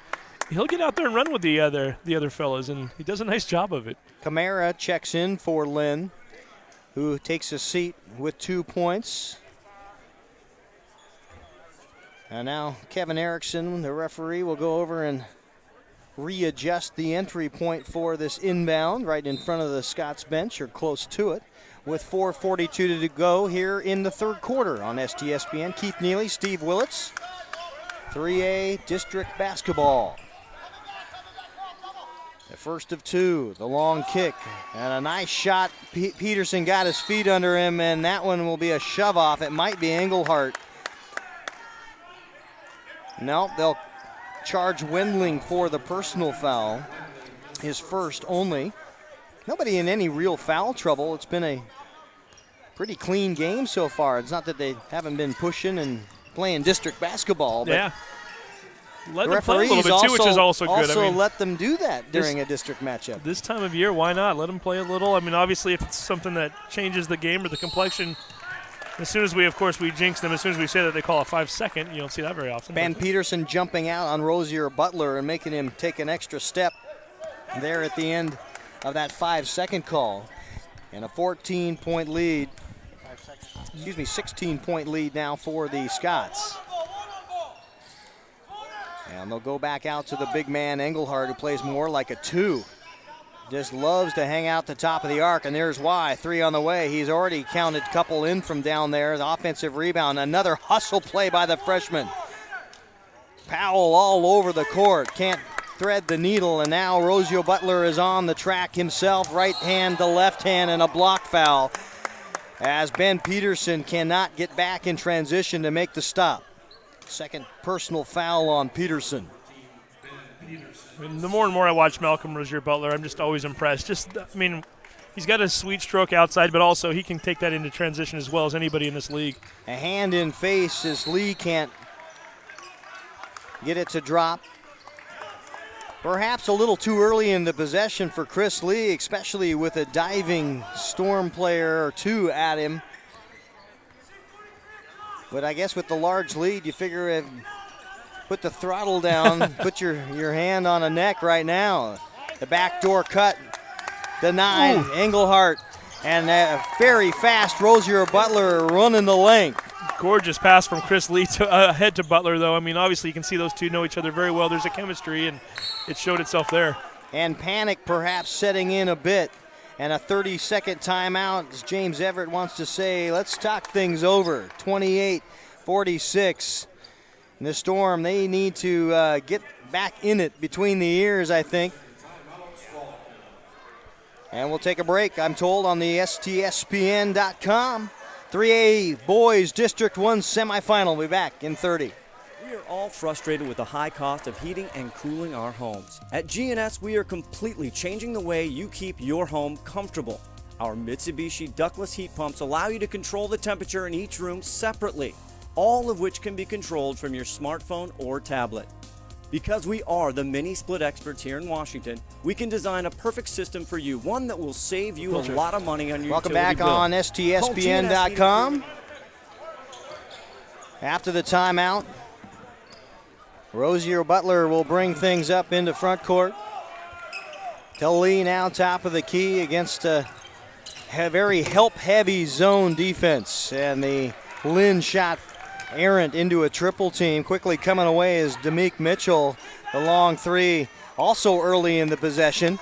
he'll get out there and run with the other fellas, and he does a nice job of it. Camara checks in for Lynn, who takes a seat with 2 points. And now Kevin Erickson, the referee, will go over and readjust the entry point for this inbound right in front of the Scots bench, or close to it, with 4:42 to go here in the third quarter on STSPN. Keith Nealy, Steve Willits, 3A District Basketball. The first of 2, the long kick, and a nice shot. Peterson got his feet under him, and that one will be a shove off. It might be Engelhardt. No, they'll charge Wendling for the personal foul, his first only. Nobody in any real foul trouble. It's been a pretty clean game so far. It's not that they haven't been pushing and playing district basketball, but yeah. Let the them play a little referees bit, too, which is also good. Also let them do that during a district matchup. This time of year, why not? Let them play a little. I mean, obviously, if it's something that changes the game or the complexion, as soon as we jinx them, as soon as we say that they call a 5-second, you don't see that very often. Ben Peterson jumping out on Rosier Butler and making him take an extra step there at the end of that 5-second call. And a 14-point lead. 16-point lead now for the Scots. And they'll go back out to the big man, Engelhardt, who plays more like a 2. Just loves to hang out the top of the arc, and there's why. 3 on the way. He's already counted a couple in from down there. The offensive rebound. Another hustle play by the freshman. Powell all over the court. Can't thread the needle, and now Rosier Butler is on the track himself. Right hand to left hand, and a block foul as Ben Peterson cannot get back in transition to make the stop. Second personal foul on Peterson. I mean, the more and more I watch Malcolm Rosier Butler, I'm just always impressed. He's got a sweet stroke outside, but also he can take that into transition as well as anybody in this league. A hand in face as Lee can't get it to drop. Perhaps a little too early in the possession for Chris Lee, especially with a diving Storm player or 2 at him. But I guess with the large lead, you figure put the throttle down, put your hand on a neck right now. The backdoor cut denied. Engelhardt, and a very fast Rosier Butler running the length. Gorgeous pass from Chris Lee ahead to Butler, though. I mean, obviously you can see those two know each other very well. There's a chemistry, and it showed itself there. And panic perhaps setting in a bit. And a 30-second timeout, as James Everett wants to say, let's talk things over. 28-46. And the Storm, they need to get back in it between the ears, I think. And we'll take a break, I'm told, on the STSPN.com. 3A Boys District 1 semifinal. We'll be back in 30. We are all frustrated with the high cost of heating and cooling our homes. At GNS, we are completely changing the way you keep your home comfortable. Our Mitsubishi ductless heat pumps allow you to control the temperature in each room separately. all of which can be controlled from your smartphone or tablet. Because we are the mini split experts here in Washington, we can design a perfect system for you, one that will save you a lot of money on your Welcome utility back bill. on STSPN.com. After the timeout, Rozier Butler will bring things up into front court. Nealy now top of the key against a very help-heavy zone defense. And the Lynn shot errant into a triple team. Quickly coming away is Demik Mitchell, the long three, also early in the possession.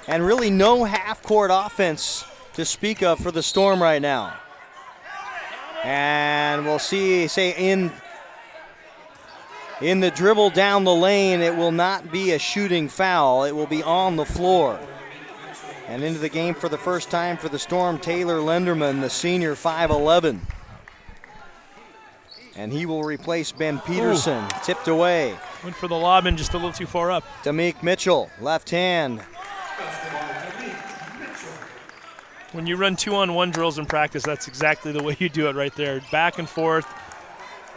And really no half-court offense to speak of for the Storm right now. And we'll see, in the dribble down the lane, it will not be a shooting foul. It will be on the floor. And into the game for the first time for the Storm, Taylor Lenderman, the senior, 5'11". And he will replace Ben Peterson. Ooh. Tipped away. Went for the lob and just a little too far up. Demik Mitchell, left hand. When you run 2-on-1 drills in practice, that's exactly the way you do it right there. Back and forth,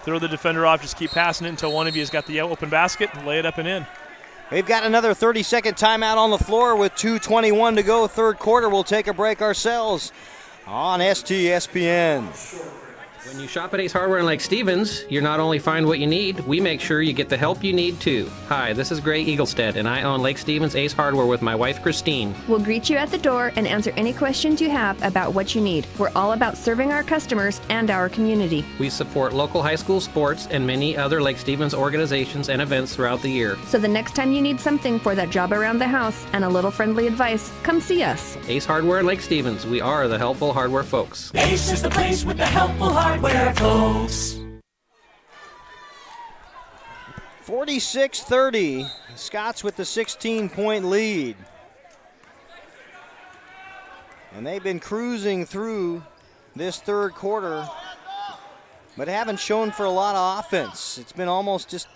throw the defender off, just keep passing it until one of you has got the open basket, and lay it up and in. We've got another 30-second timeout on the floor with 2:21 to go. Third quarter, we'll take a break ourselves on STSPN. When you shop at Ace Hardware in Lake Stevens, you not only find what you need, we make sure you get the help you need too. Hi, this is Gray Eaglestead, and I own Lake Stevens Ace Hardware with my wife, Christine. We'll greet you at the door and answer any questions you have about what you need. We're all about serving our customers and our community. We support local high school sports and many other Lake Stevens organizations and events throughout the year. So the next time you need something for that job around the house and a little friendly advice, come see us. Ace Hardware in Lake Stevens. We are the helpful hardware folks. Ace is the place with the helpful hardware folks. 46-30. Scots with the 16-point lead. And they've been cruising through this third quarter, but haven't shown for a lot of offense. It's been almost just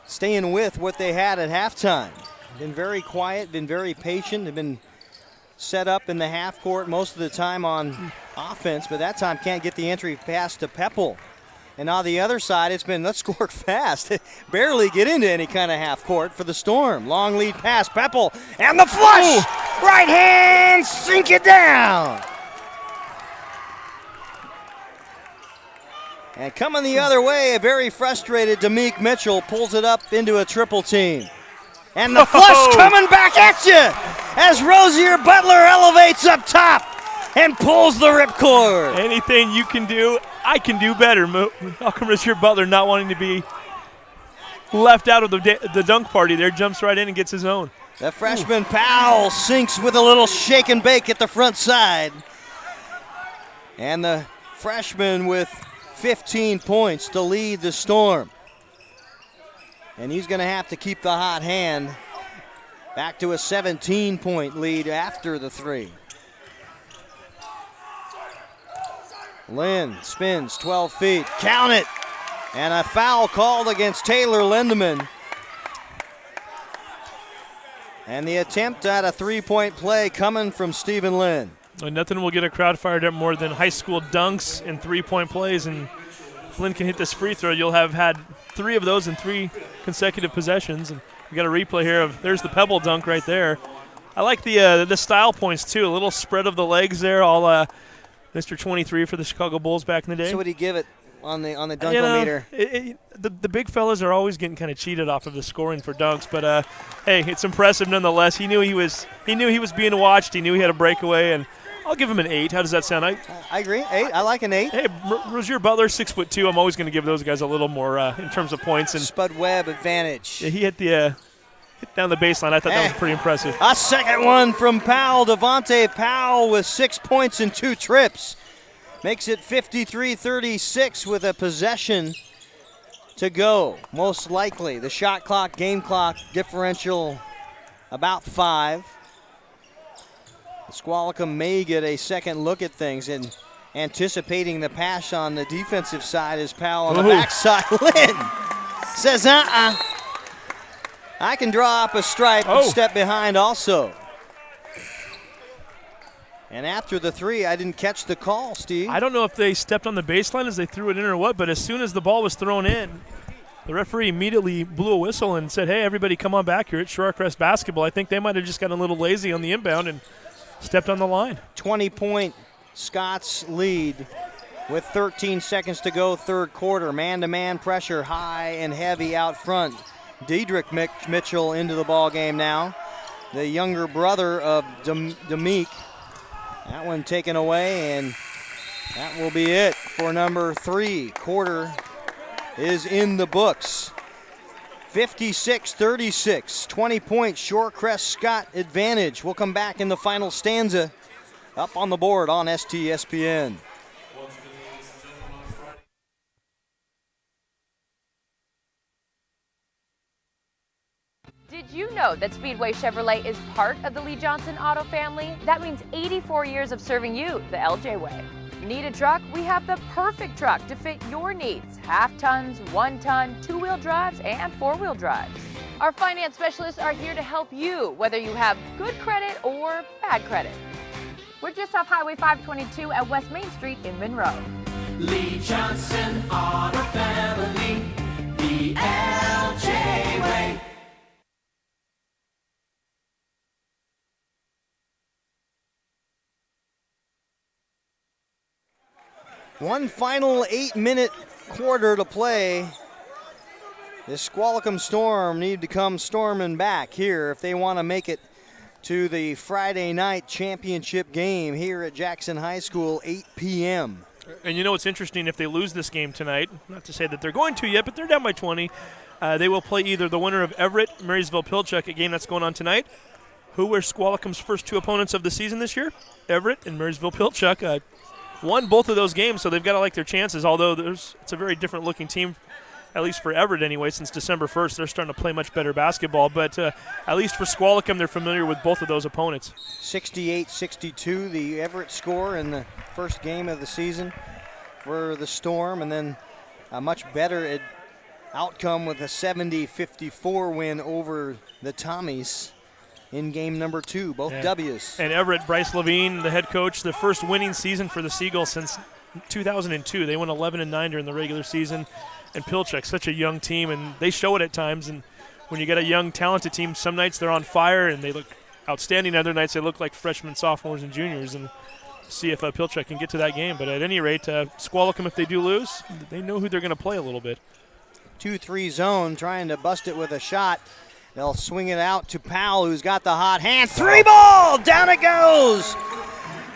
staying with what they had at halftime. Been very quiet, been very patient. They've been set up in the half court most of the time on offense, but that time can't get the entry pass to Peppel. And on the other side, it's been, let's score fast. Barely get into any kind of half court for the Storm. Long lead pass, Peppel, and the flush! Ooh. Right hand, sink it down! And coming the other way, a very frustrated Demik Mitchell pulls it up into a triple team. And the flush coming back at you as Rozier Butler elevates up top and pulls the ripcord. Anything you can do, I can do better. Malcolm Rozier Butler not wanting to be left out of the dunk party there, jumps right in and gets his own. The freshman Powell sinks with a little shake and bake at the front side. And the freshman with 15 points to lead the Storm. And he's going to have to keep the hot hand back to a 17-point lead after the three. Lynn spins 12 feet. Count it. And a foul called against Taylor Lenderman. And the attempt at a three-point play coming from Stephen Lynn. Well, nothing will get a crowd fired up more than high school dunks and three-point plays. And if Lynn can hit this free throw, you'll have had 3 of those in 3 consecutive possessions. And we got a replay here of, there's the Pebble dunk right there. I like the style points too. A little spread of the legs there, all Mr. 23 for the Chicago Bulls back in the day. So would he give it on the dunkometer? The big fellas are always getting kind of cheated off of the scoring for dunks, but hey, it's impressive nonetheless. He knew he was being watched. He knew he had a breakaway, and I'll give him an 8. How does that sound? I agree. 8. I like an 8. Hey, Rozier Butler, 6'2". I'm always going to give those guys a little more in terms of points. And Spud Webb advantage. Yeah, he hit down the baseline. I thought that was pretty impressive. A second one from Powell. Devontae Powell with 6 points and 2 trips. Makes it 53-36 with a possession to go. Most likely. The shot clock, game clock differential about 5. Squalicum may get a second look at things, and anticipating the pass on the defensive side is Powell on the backside. Lynn says, I can draw up a stripe and step behind also. And after the three, I didn't catch the call, Steve. I don't know if they stepped on the baseline as they threw it in or what, but as soon as the ball was thrown in, the referee immediately blew a whistle and said, hey, everybody come on back here at Shorecrest basketball. I think they might have just gotten a little lazy on the inbound and stepped on the line. 20-point Scots lead with 13 seconds to go, third quarter. Man-to-man pressure, high and heavy out front. Diedrich Mitchell into the ball game now. The younger brother of Demeek. That one taken away, and that will be it for number 3. Quarter is in the books. 56-36, 20-point Shorecrest Scott advantage. We'll come back in the final stanza up on the board on STSPN. Did you know that Speedway Chevrolet is part of the Lee Johnson Auto family? That means 84 years of serving you the LJ way. Need a truck? We have the perfect truck to fit your needs. Half tons, 1 ton, 2-wheel drives, and 4-wheel drives. Our finance specialists are here to help you, whether you have good credit or bad credit. We're just off Highway 522 at West Main Street in Monroe. Lee Johnson Auto Family, the LJ way. One final 8-minute quarter to play. The Squalicum Storm need to come storming back here if they want to make it to the Friday night championship game here at Jackson High School, 8 p.m. And you know what's interesting, if they lose this game tonight, not to say that they're going to yet, but they're down by 20, they will play either the winner of Everett, Marysville-Pilchuck, a game that's going on tonight. Who were Squalicum's first 2 opponents of the season this year? Everett and Marysville-Pilchuck. Won both of those games, so they've got to like their chances, although it's a very different-looking team, at least for Everett anyway, since December 1st. They're starting to play much better basketball, but at least for Squalicum, they're familiar with both of those opponents. 68-62, the Everett score in the first game of the season for the Storm, and then a much better outcome with a 70-54 win over the Tommies in game number 2, both W's. And Everett, Bryce Levine, the head coach, the first winning season for the Seagulls since 2002. They went 11-9 during the regular season. And Pilchuck, such a young team, and they show it at times. And when you get a young, talented team, some nights they're on fire and they look outstanding. Other nights they look like freshmen, sophomores, and juniors. And see if Pilchuck can get to that game. But at any rate, Squalicum, if they do lose, they know who they're going to play a little bit. 2-3 zone, trying to bust it with a shot. They'll swing it out to Powell, who's got the hot hand. 3 ball! Down it goes!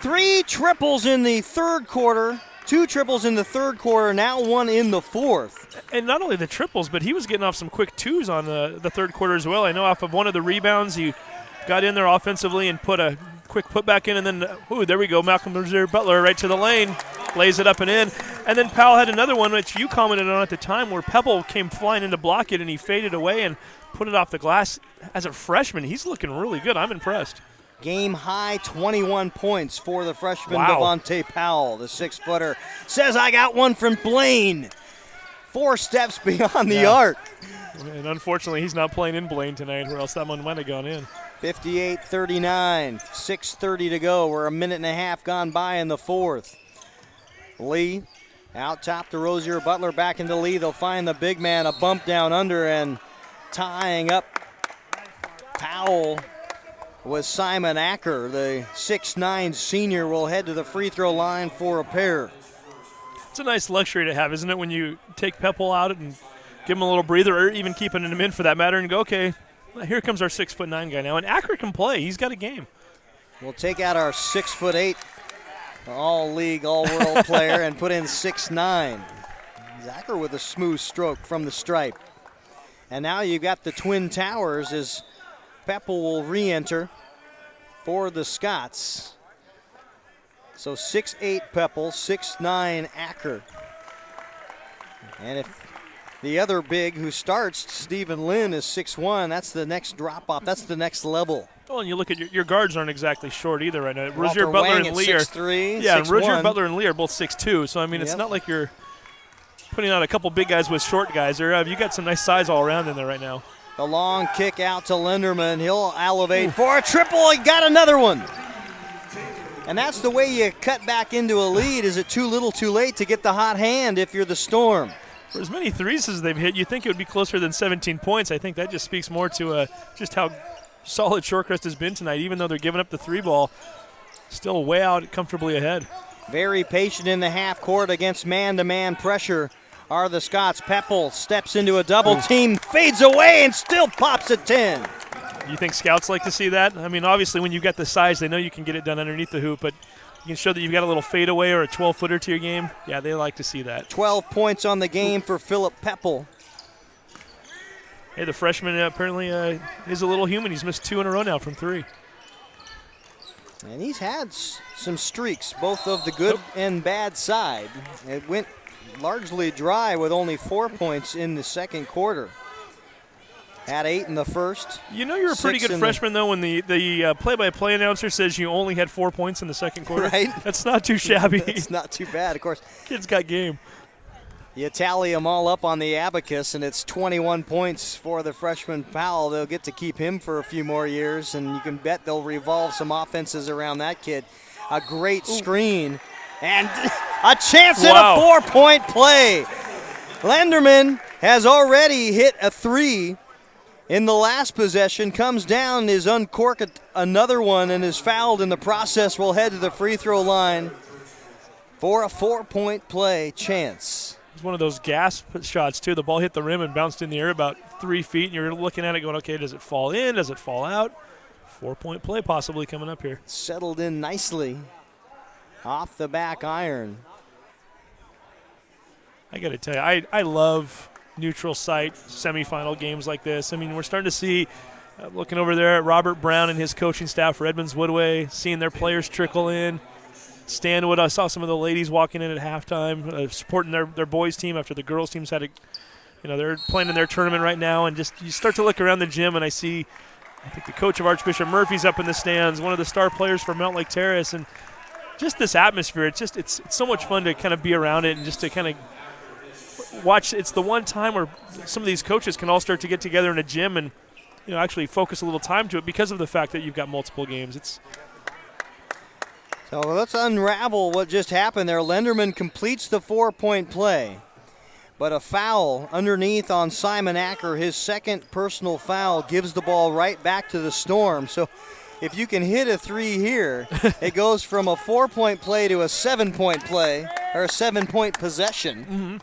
3 triples in the third quarter. 2 triples in the third quarter, now 1 in the fourth. And not only the triples, but he was getting off some quick 2s on the third quarter as well. I know off of one of the rebounds, he got in there offensively and put a quick putback in, and then, there we go, Malcolm Butler right to the lane, lays it up and in. And then Powell had another one, which you commented on at the time, where Pebble came flying in to block it, and he faded away and put it off the glass. As a freshman, he's looking really good. I'm impressed. Game high 21 points for the freshman Devontae Powell. The 6-footer says, I got one from Blaine. 4 steps beyond the arc. And unfortunately, he's not playing in Blaine tonight, or else that one might have gone in. 58-39, 6:30 to go. We're a minute and a half gone by in the fourth. Lee out top to Rozier Butler, back into Lee. They'll find the big man, a bump down under, and tying up Powell was Simon Acker. The 6'9 senior will head to the free throw line for a pair. It's a nice luxury to have, isn't it, when you take Pepple out and give him a little breather, or even keeping him in for that matter, and go, okay, here comes our 6'9 guy now. And Acker can play. He's got a game. We'll take out our 6'8 all-league, all-world player and put in 6'9. Acker with a smooth stroke from the stripe. And now you've got the Twin Towers as Pepple will re-enter for the Scots. So 6'8 Pepple, 6'9 Acker. And if the other big who starts, Stephen Lynn, is 6'1, that's the next drop-off. That's the next level. Well, and you look at your guards aren't exactly short either right now. Rozier Butler and Lee are 6'3", yeah, 6'1". Rozier Butler and Lee are both 6'2", so I mean it's not like you're putting out a couple big guys with short guys. You got some nice size all around in there right now. The long kick out to Linderman. He'll elevate for a triple. He got another one. And that's the way you cut back into a lead. Is it too little too late to get the hot hand if you're the Storm? For as many threes as they've hit, you'd think it would be closer than 17 points. I think that just speaks more to just how solid Shorecrest has been tonight, even though they're giving up the three ball. Still way out, comfortably ahead. Very patient in the half court against man-to-man pressure are the Scots. Peppel steps into a double team, fades away, and still pops at 10. You think scouts like to see that? I mean, obviously, when you've got the size, they know you can get it done underneath the hoop, but you can show that you've got a little fadeaway or a 12-footer to your game. Yeah, they like to see that. 12 points on the game for Philip Peppel. Hey, the freshman apparently is a little human. He's missed 2 in a row now from 3. And he's had some streaks, both of the good and bad side. It went largely dry with only 4 points in the second quarter. Had 8 in the first. You know you're a pretty good freshman, though, when the play-by-play announcer says you only had 4 points in the second quarter. Right. That's not too shabby. It's not too bad, of course. Kid's got game. You tally them all up on the abacus, and it's 21 points for the freshman Powell. They'll get to keep him for a few more years, and you can bet they'll revolve some offenses around that kid. A great screen, and a chance at a 4-point play. Lenderman has already hit a 3 in the last possession, comes down, is uncorked another one, and is fouled in the process. Will head to the free throw line for a 4-point play chance. It's one of those gas shots, too. The ball hit the rim and bounced in the air about 3 feet, and you're looking at it going, okay, does it fall in? Does it fall out? 4-point play possibly coming up here. Settled in nicely off the back iron. I got to tell you, I love neutral site semifinal games like this. I mean, we're starting to see, looking over there at Robert Brown and his coaching staff for Edmonds Woodway, seeing their players trickle in. Stanwood, I saw some of the ladies walking in at halftime, supporting their boys' team after the girls' teams had they're playing in their tournament right now. And just you start to look around the gym, and I think the coach of Archbishop Murphy's up in the stands, one of the star players for Mount Lake Terrace, and just this atmosphere. It's so much fun to kind of be around it and just to kind of watch. It's the one time where some of these coaches can all start to get together in a gym and actually focus a little time to it because of the fact that you've got multiple games. So let's unravel what just happened there. Lenderman completes the 4-point play, but a foul underneath on Simon Acker, his second personal foul, gives the ball right back to the Storm. So if you can hit a 3 here, it goes from a 4-point play to a 7-point play, or a 7-point possession. Mm-hmm.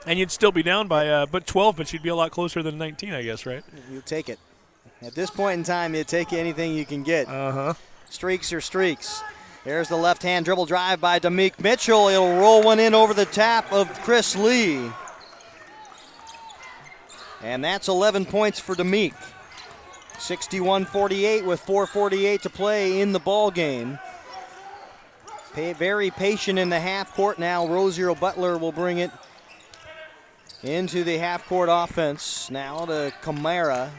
And you'd still be down by 12, but you'd be a lot closer than 19, I guess, right? You take it. At this point in time, you take anything you can get. Streaks are streaks. There's the left-hand dribble drive by Demick Mitchell. He'll roll one in over the tap of Chris Lee. And that's 11 points for Demick. 61-48 with 4:48 to play in the ball game. Very patient in the half court now. Rozier Butler will bring it into the half court offense. Now to Camara,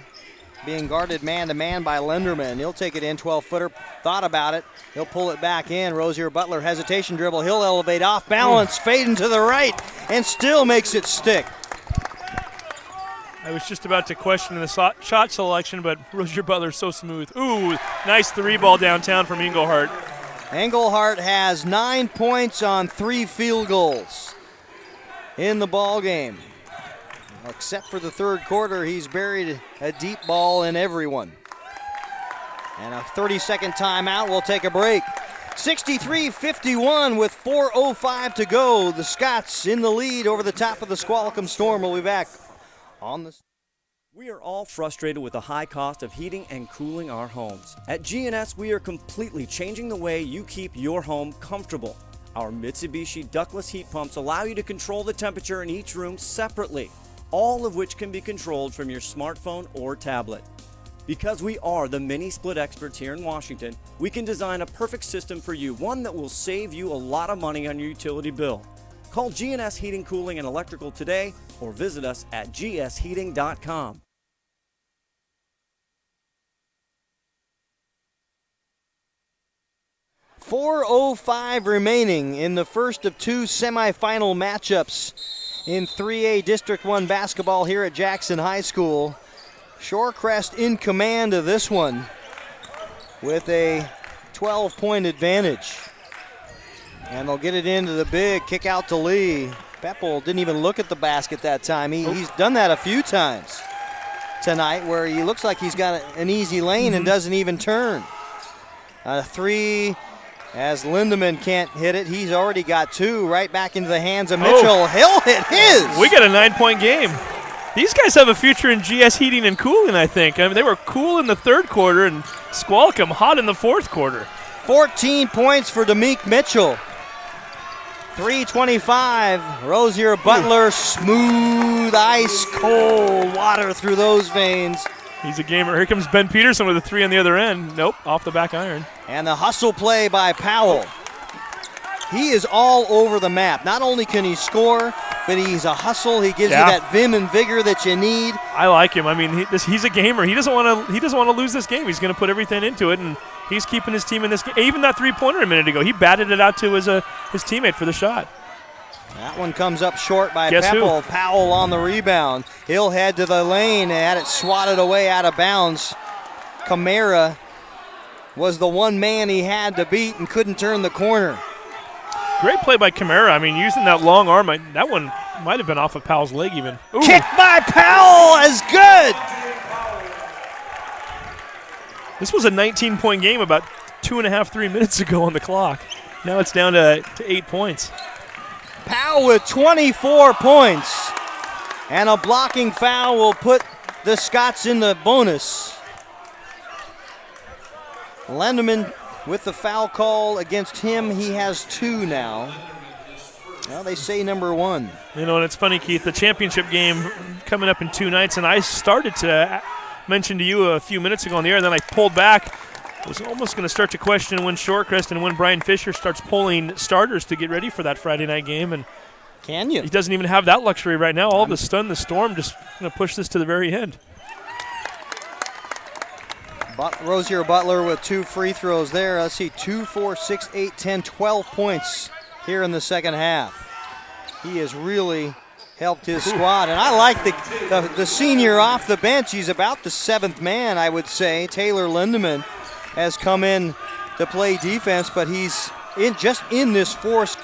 being guarded man-to-man by Lenderman. He'll take it in, 12-footer, thought about it. He'll pull it back in. Rozier Butler, hesitation dribble. He'll elevate off balance, fading to the right, and still makes it stick. I was just about to question the shot selection, but Rozier Butler's so smooth. Ooh, nice 3-ball downtown from Engelhardt. Engelhardt has 9 points on 3 field goals in the ball game. Except for the third quarter, he's buried a deep ball in everyone. And a 30-second timeout. We'll take a break. 63-51 with 4:05 to go. The Scots in the lead over the top of the Squalicum Storm. We'll be back on the... We are all frustrated with the high cost of heating and cooling our homes. At GNS, we are completely changing the way you keep your home comfortable. Our Mitsubishi ductless heat pumps allow you to control the temperature in each room separately, all of which can be controlled from your smartphone or tablet. Because we are the mini split experts here in Washington, we can design a perfect system for you, one that will save you a lot of money on your utility bill. Call GNS Heating, Cooling, and Electrical today or visit us at gsheating.com. .405 remaining in the first of 2 semifinal matchups in 3A District 1 basketball here at Jackson High School. Shorecrest in command of this one with a 12-point advantage. And they'll get it into the big, kick out to Lee. Peppel didn't even look at the basket that time. He's done that a few times tonight where he looks like he's got an easy lane and doesn't even turn. A three as Lindemann can't hit it. He's already got two right back into the hands of Mitchell. He'll hit his. We got a 9-point game. These guys have a future in GS heating and cooling, I think. I mean, they were cool in the third quarter and Squalicum hot in the fourth quarter. 14 points for Demeek Mitchell. 3:25. Rozier Butler, smooth, ice cold water through those veins. He's a gamer. Here comes Ben Peterson with a three on the other end. Nope, off the back iron. And the hustle play by Powell. He is all over the map. Not only can he score, but he's a hustle. He gives you that vim and vigor that you need. I like him. I mean, he's a gamer. He doesn't want to lose this game. He's going to put everything into it, and he's keeping his team in this game. Even that three-pointer a minute ago, he batted it out to his teammate for the shot. That one comes up short by Peppel. Powell on the rebound. He'll head to the lane and had it swatted away out of bounds. Camara was the one man he had to beat and couldn't turn the corner. Great play by Camara. I mean, using that long arm, that one might have been off of Powell's leg even. Ooh. Kick by Powell is good. This was a 19-point game about 2.5, 3 minutes ago on the clock. Now it's down to 8 points. Powell with 24 points. And a blocking foul will put the Scots in the bonus. Lindemann with the foul call against him. He has two now. Well, they say number one. You know, and it's funny, Keith, the championship game coming up in 2 nights, and I started to mention to you a few minutes ago on the air, and then I pulled back. I was almost going to start to question when Shorecrest and when Brian Fisher starts pulling starters to get ready for that Friday night game. And can you? He doesn't even have that luxury right now. All of a sudden, the Storm just going to push this to the very end. Rozier Butler with 2 free throws there. Let's see, 2, 4, 6, 8, 10, 12 points here in the second half. He has really helped his squad. And I like the senior off the bench. He's about the 7th man, I would say. Taylor Lindemann has come in to play defense, but he's in this fourth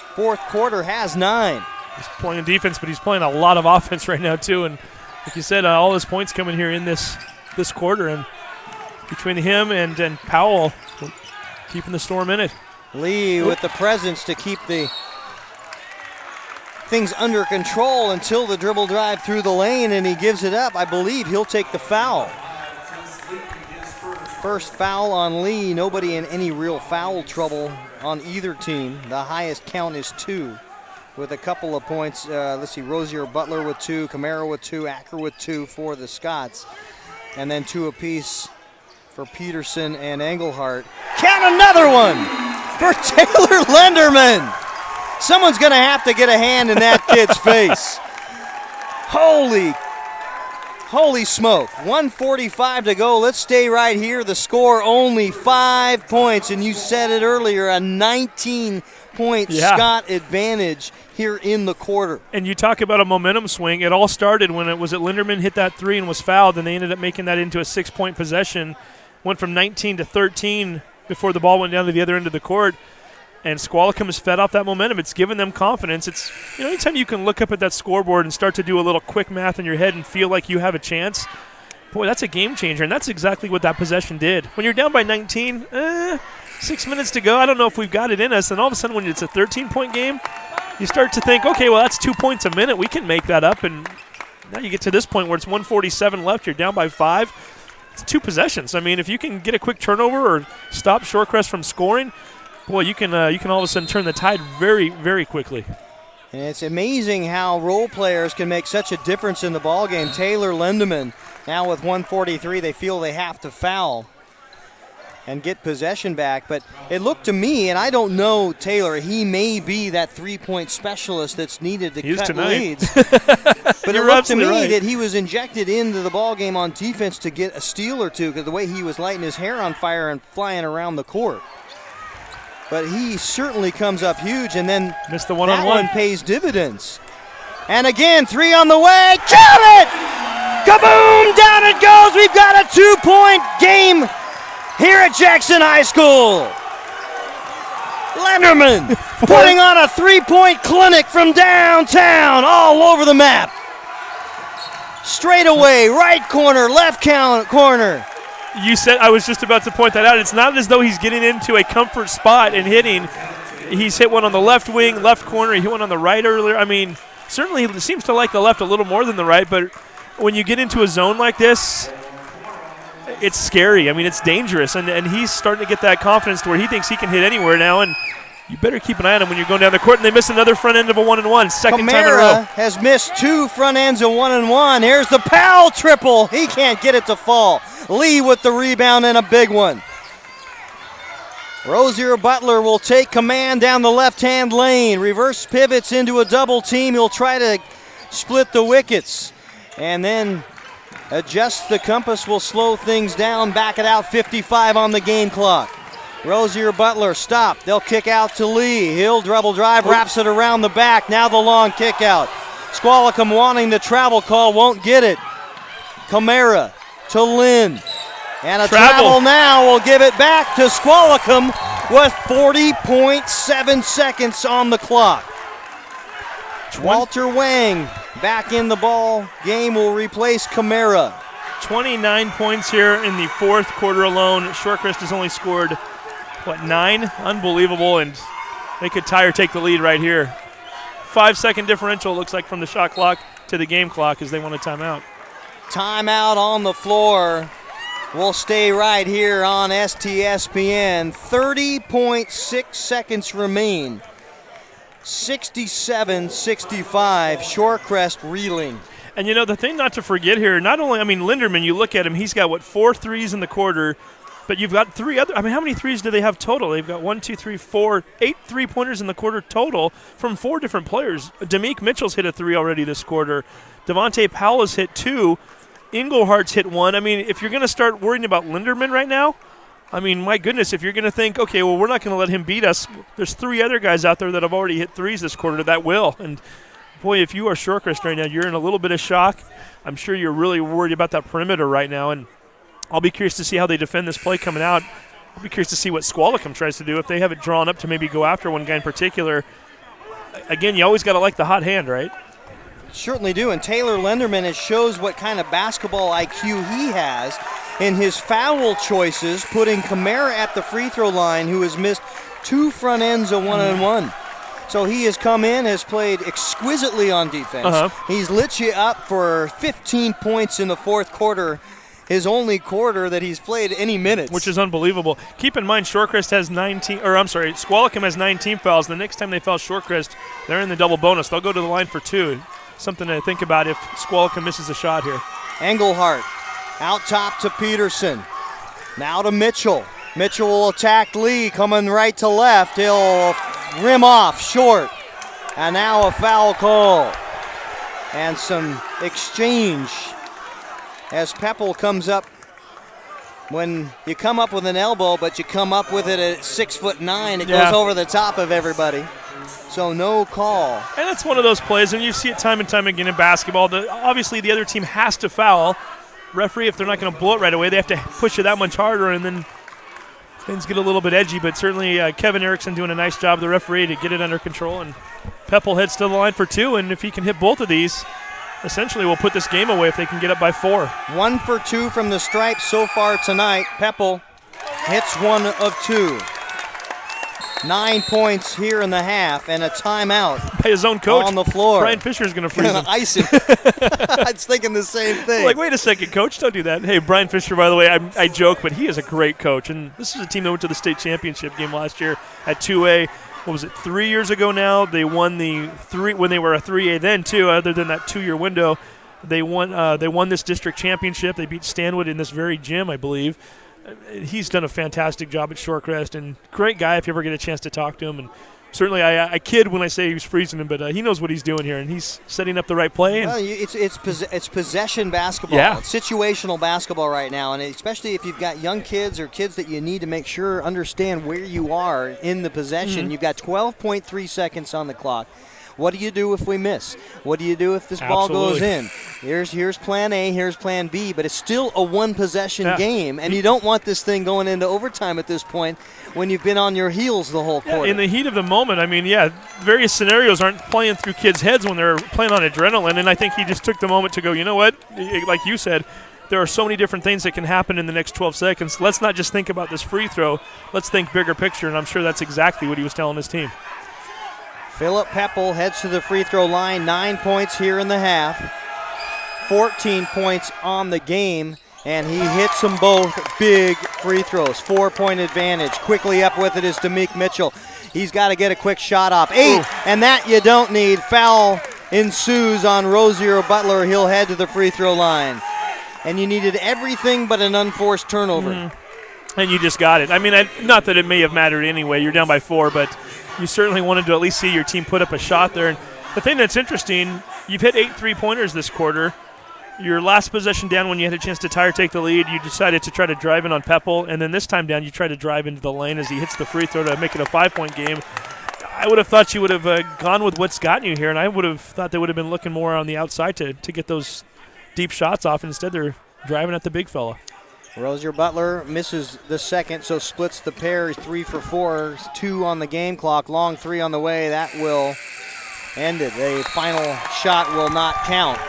quarter has 9. He's playing defense, but he's playing a lot of offense right now too. And like you said, all his points coming here in this quarter. And between him and Powell, keeping the Storm in it. Lee with the presence to keep the things under control until the dribble drive through the lane, and he gives it up. I believe he'll take the foul. First foul on Lee. Nobody in any real foul trouble on either team. The highest count is 2 with a couple of points. Let's see, Rozier Butler with 2, Camara with 2, Acker with 2 for the Scots. And then 2 apiece for Peterson and Engelhardt. Count another one for Taylor Lindemann. Someone's going to have to get a hand in that kid's face. Holy smoke. 1:45 to go. Let's stay right here. The score only 5 points, and you said it earlier, a 19-point Scott advantage here in the quarter. And you talk about a momentum swing. It all started when Lindemann hit that 3 and was fouled, and they ended up making that into a 6-point possession. Went from 19 to 13 before the ball went down to the other end of the court. And Squalicum has fed off that momentum. It's given them confidence. It's, anytime you can look up at that scoreboard and start to do a little quick math in your head and feel like you have a chance, boy, that's a game changer. And that's exactly what that possession did. When you're down by 19, 6 minutes to go, I don't know if we've got it in us. And all of a sudden, when it's a 13-point game, you start to think, okay, well, that's 2 points a minute. We can make that up. And now you get to this point where it's 1:47 left. You're down by 5. It's 2 possessions. I mean, if you can get a quick turnover or stop Shorecrest from scoring, boy, you can all of a sudden turn the tide very, very quickly. And it's amazing how role players can make such a difference in the ballgame. Taylor Lindemann, now with 1:43, they feel they have to foul and get possession back. But it looked to me, and I don't know Taylor, he may be that 3-point specialist that's needed to cut leads. But it looked to me that he was injected into the ballgame on defense to get a steal or two because the way he was lighting his hair on fire and flying around the court. But he certainly comes up huge, and then missed the one-on-one. That one pays dividends. And again, 3 on the way. Count it! Kaboom! Down it goes. We've got a 2-point game here at Jackson High School. Lenderman putting on a three-point clinic from downtown, all over the map. Straight away, right corner, left corner. You said, I was just about to point that out. It's not as though he's getting into a comfort spot and hitting. He's hit one on the left wing, left corner. He hit one on the right earlier. I mean, certainly he seems to like the left a little more than the right, but when you get into a zone like this, it's scary. I mean, it's dangerous, and he's starting to get that confidence to where he thinks he can hit anywhere now, and you better keep an eye on him when you're going down the court. And they miss another front end of a 1-and-1, second time in a row. Has missed 2 front ends of 1-and-1. Here's the Powell triple. He can't get it to fall. Lee with the rebound and a big one. Rozier Butler will take command down the left-hand lane. Reverse pivots into a double team. He'll try to split the wickets. And then adjust the compass, will slow things down. Back it out, 55 on the game clock. Rozier Butler stopped. They'll kick out to Lee. He'll dribble drive, wraps it around the back. Now the long kick out. Squalicum wanting the travel call, won't get it. Camara to Lynn. And a travel now will give it back to Squalicum with 40.7 seconds on the clock. Walter Wang back in the ball game, will replace Camara. 29 points here in the fourth quarter alone. Shorecrest has only scored, 9? Unbelievable, and they could tie or take the lead right here. 5-second differential, looks like, from the shot clock to the game clock as they want a timeout. Timeout on the floor. We'll stay right here on STSPN. 30.6 seconds remain. 67-65, Shorecrest reeling. And, the thing not to forget here, not only, Linderman, you look at him, he's got, 4 threes in the quarter, but you've got 3 other, how many threes do they have total? They've got 8 3-pointers in the quarter total from 4 different players. Demick Mitchell's hit a 3 already this quarter. Devontae Powell has hit 2. Inglehart's hit 1. If you're going to start worrying about Linderman right now, my goodness, if you're going to think, okay, well, we're not going to let him beat us, there's 3 other guys out there that have already hit 3s this quarter that will. And, boy, if you are Shorecrest right now, you're in a little bit of shock. I'm sure you're really worried about that perimeter right now, and I'll be curious to see how they defend this play coming out. I'll be curious to see what Squalicum tries to do if they have it drawn up to maybe go after one guy in particular. Again, you always got to like the hot hand, right? Certainly do, and Taylor Lenderman, shows what kind of basketball IQ he has in his foul choices, putting Camara at the free throw line, who has missed 2 front ends of 1-and-1. So he has come in, has played exquisitely on defense. He's lit you up for 15 points in the fourth quarter, his only quarter that he's played any minutes. Which is unbelievable. Keep in mind, Squalicum has 19 fouls. The next time they foul Shorecrest, they're in the double bonus. They'll go to the line for 2. Something to think about if Squalicum misses a shot here. Engelhardt out top to Peterson. Now to Mitchell. Mitchell will attack Lee, coming right to left. He'll rim off short. And now a foul call. And some exchange as Peppel comes up. When you come up with an elbow, but you come up with it at 6'9", it goes over the top of everybody. So no call. And that's one of those plays, and you see it time and time again in basketball. Obviously, the other team has to foul. Referee, if they're not going to blow it right away, they have to push it that much harder, and then things get a little bit edgy. But certainly Kevin Erickson doing a nice job, the referee, to get it under control. And Peppel heads to the line for 2, and if he can hit both of these, essentially we'll put this game away if they can get up by 4. 1 for 2 from the stripe so far tonight. Peppel hits 1 of 2. 9 points here in the half, and a timeout by his own coach on the floor. Brian Fisher's going to freeze him. Ice him. I was thinking the same thing. Wait a second, coach, don't do that. Hey, Brian Fisher, by the way, I joke, but he is a great coach, and this is a team that went to the state championship game last year at 2A. What was it, 3 years ago now? They won when they were a 3A then, too, other than that 2-year window. They won this district championship. They beat Stanwood in this very gym, I believe. He's done a fantastic job at Shorecrest, and great guy if you ever get a chance to talk to him. And certainly I kid when I say he was freezing him, but he knows what he's doing here, and he's setting up the right play. Well, it's possession basketball. Yeah. It's situational basketball right now, and especially if you've got young kids or kids that you need to make sure understand where you are in the possession. You've got 12.3 seconds on the clock. What do you do if we miss? What do you do if this ball goes in? Here's plan A, here's plan B, but it's still a one-possession game, and you don't want this thing going into overtime at this point when you've been on your heels the whole quarter. In the heat of the moment, I mean, various scenarios aren't playing through kids' heads when they're playing on adrenaline, and I think he just took the moment to go, you know what, like you said, there are so many different things that can happen in the next 12 seconds. Let's not just think about this free throw. Let's think bigger picture, and I'm sure that's exactly what he was telling his team. Philip Peppel heads to the free throw line, 9 points here in the half, 14 points on the game, and he hits them both big free throws. 4-point advantage. Quickly up with it is Demick Mitchell. He's got to get a quick shot off. 8, and that you don't need. Foul ensues on Rozier Butler. He'll head to the free throw line. And you needed everything but an unforced turnover. And you just got it. I mean, not that it may have mattered anyway. You're down by 4, but you certainly wanted to at least see your team put up a shot there. And the thing that's interesting, you've hit 8 3-pointers this quarter. Your last possession down when you had a chance to tie or take the lead, you decided to try to drive in on Peppel. And then this time down, you tried to drive into the lane as he hits the free throw to make it a 5-point game. I would have thought you would have gone with what's gotten you here, and I would have thought they would have been looking more on the outside to get those deep shots off. And instead, they're driving at the big fella. Rozier Butler misses the second, so splits the pair. He's 3 for 4, 2 on the game clock, long 3 on the way. That will end it. The final shot will not count.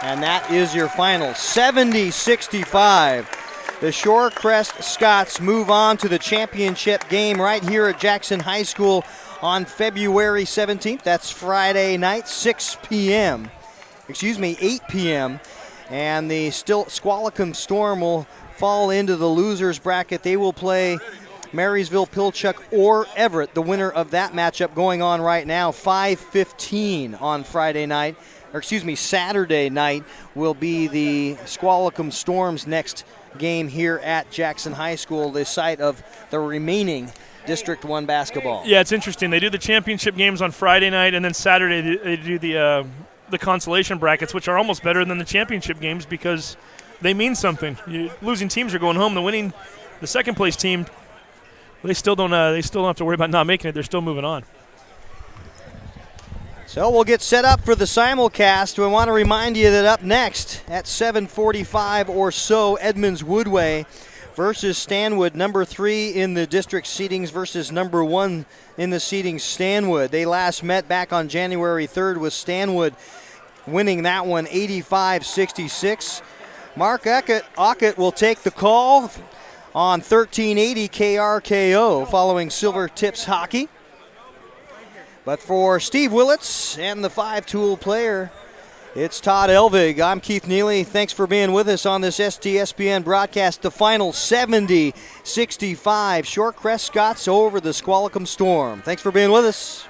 And that is your final, 70-65. The Shorecrest Scots move on to the championship game right here at Jackson High School on February 17th. That's Friday night, 8 p.m. And the Squalicum Storm will fall into the losers bracket. They will play Marysville, Pilchuck, or Everett. The winner of that matchup going on right now, 5:15 on Saturday night will be the Squalicum Storm's next game here at Jackson High School, the site of the remaining District 1 basketball. Yeah, it's interesting. They do the championship games on Friday night, and then Saturday they do the consolation brackets, which are almost better than the championship games because they mean something. Losing teams are going home. The second place team, they still don't have to worry about not making it. They're still moving on. So we'll get set up for the simulcast. We want to remind you that up next at 7:45 or so, Edmonds Woodway versus Stanwood, number 3 in the district seedings versus number 1 in the seedings, Stanwood. They last met back on January 3rd with Stanwood winning that one 85-66. Mark Ockett will take the call on 1380 KRKO following Silver Tips Hockey. But for Steve Willits and the 5-tool player, it's Todd Elvig. I'm Keith Nealy. Thanks for being with us on this STSPN broadcast. The final 70-65. Shorecrest Scots over the Squalicum Storm. Thanks for being with us.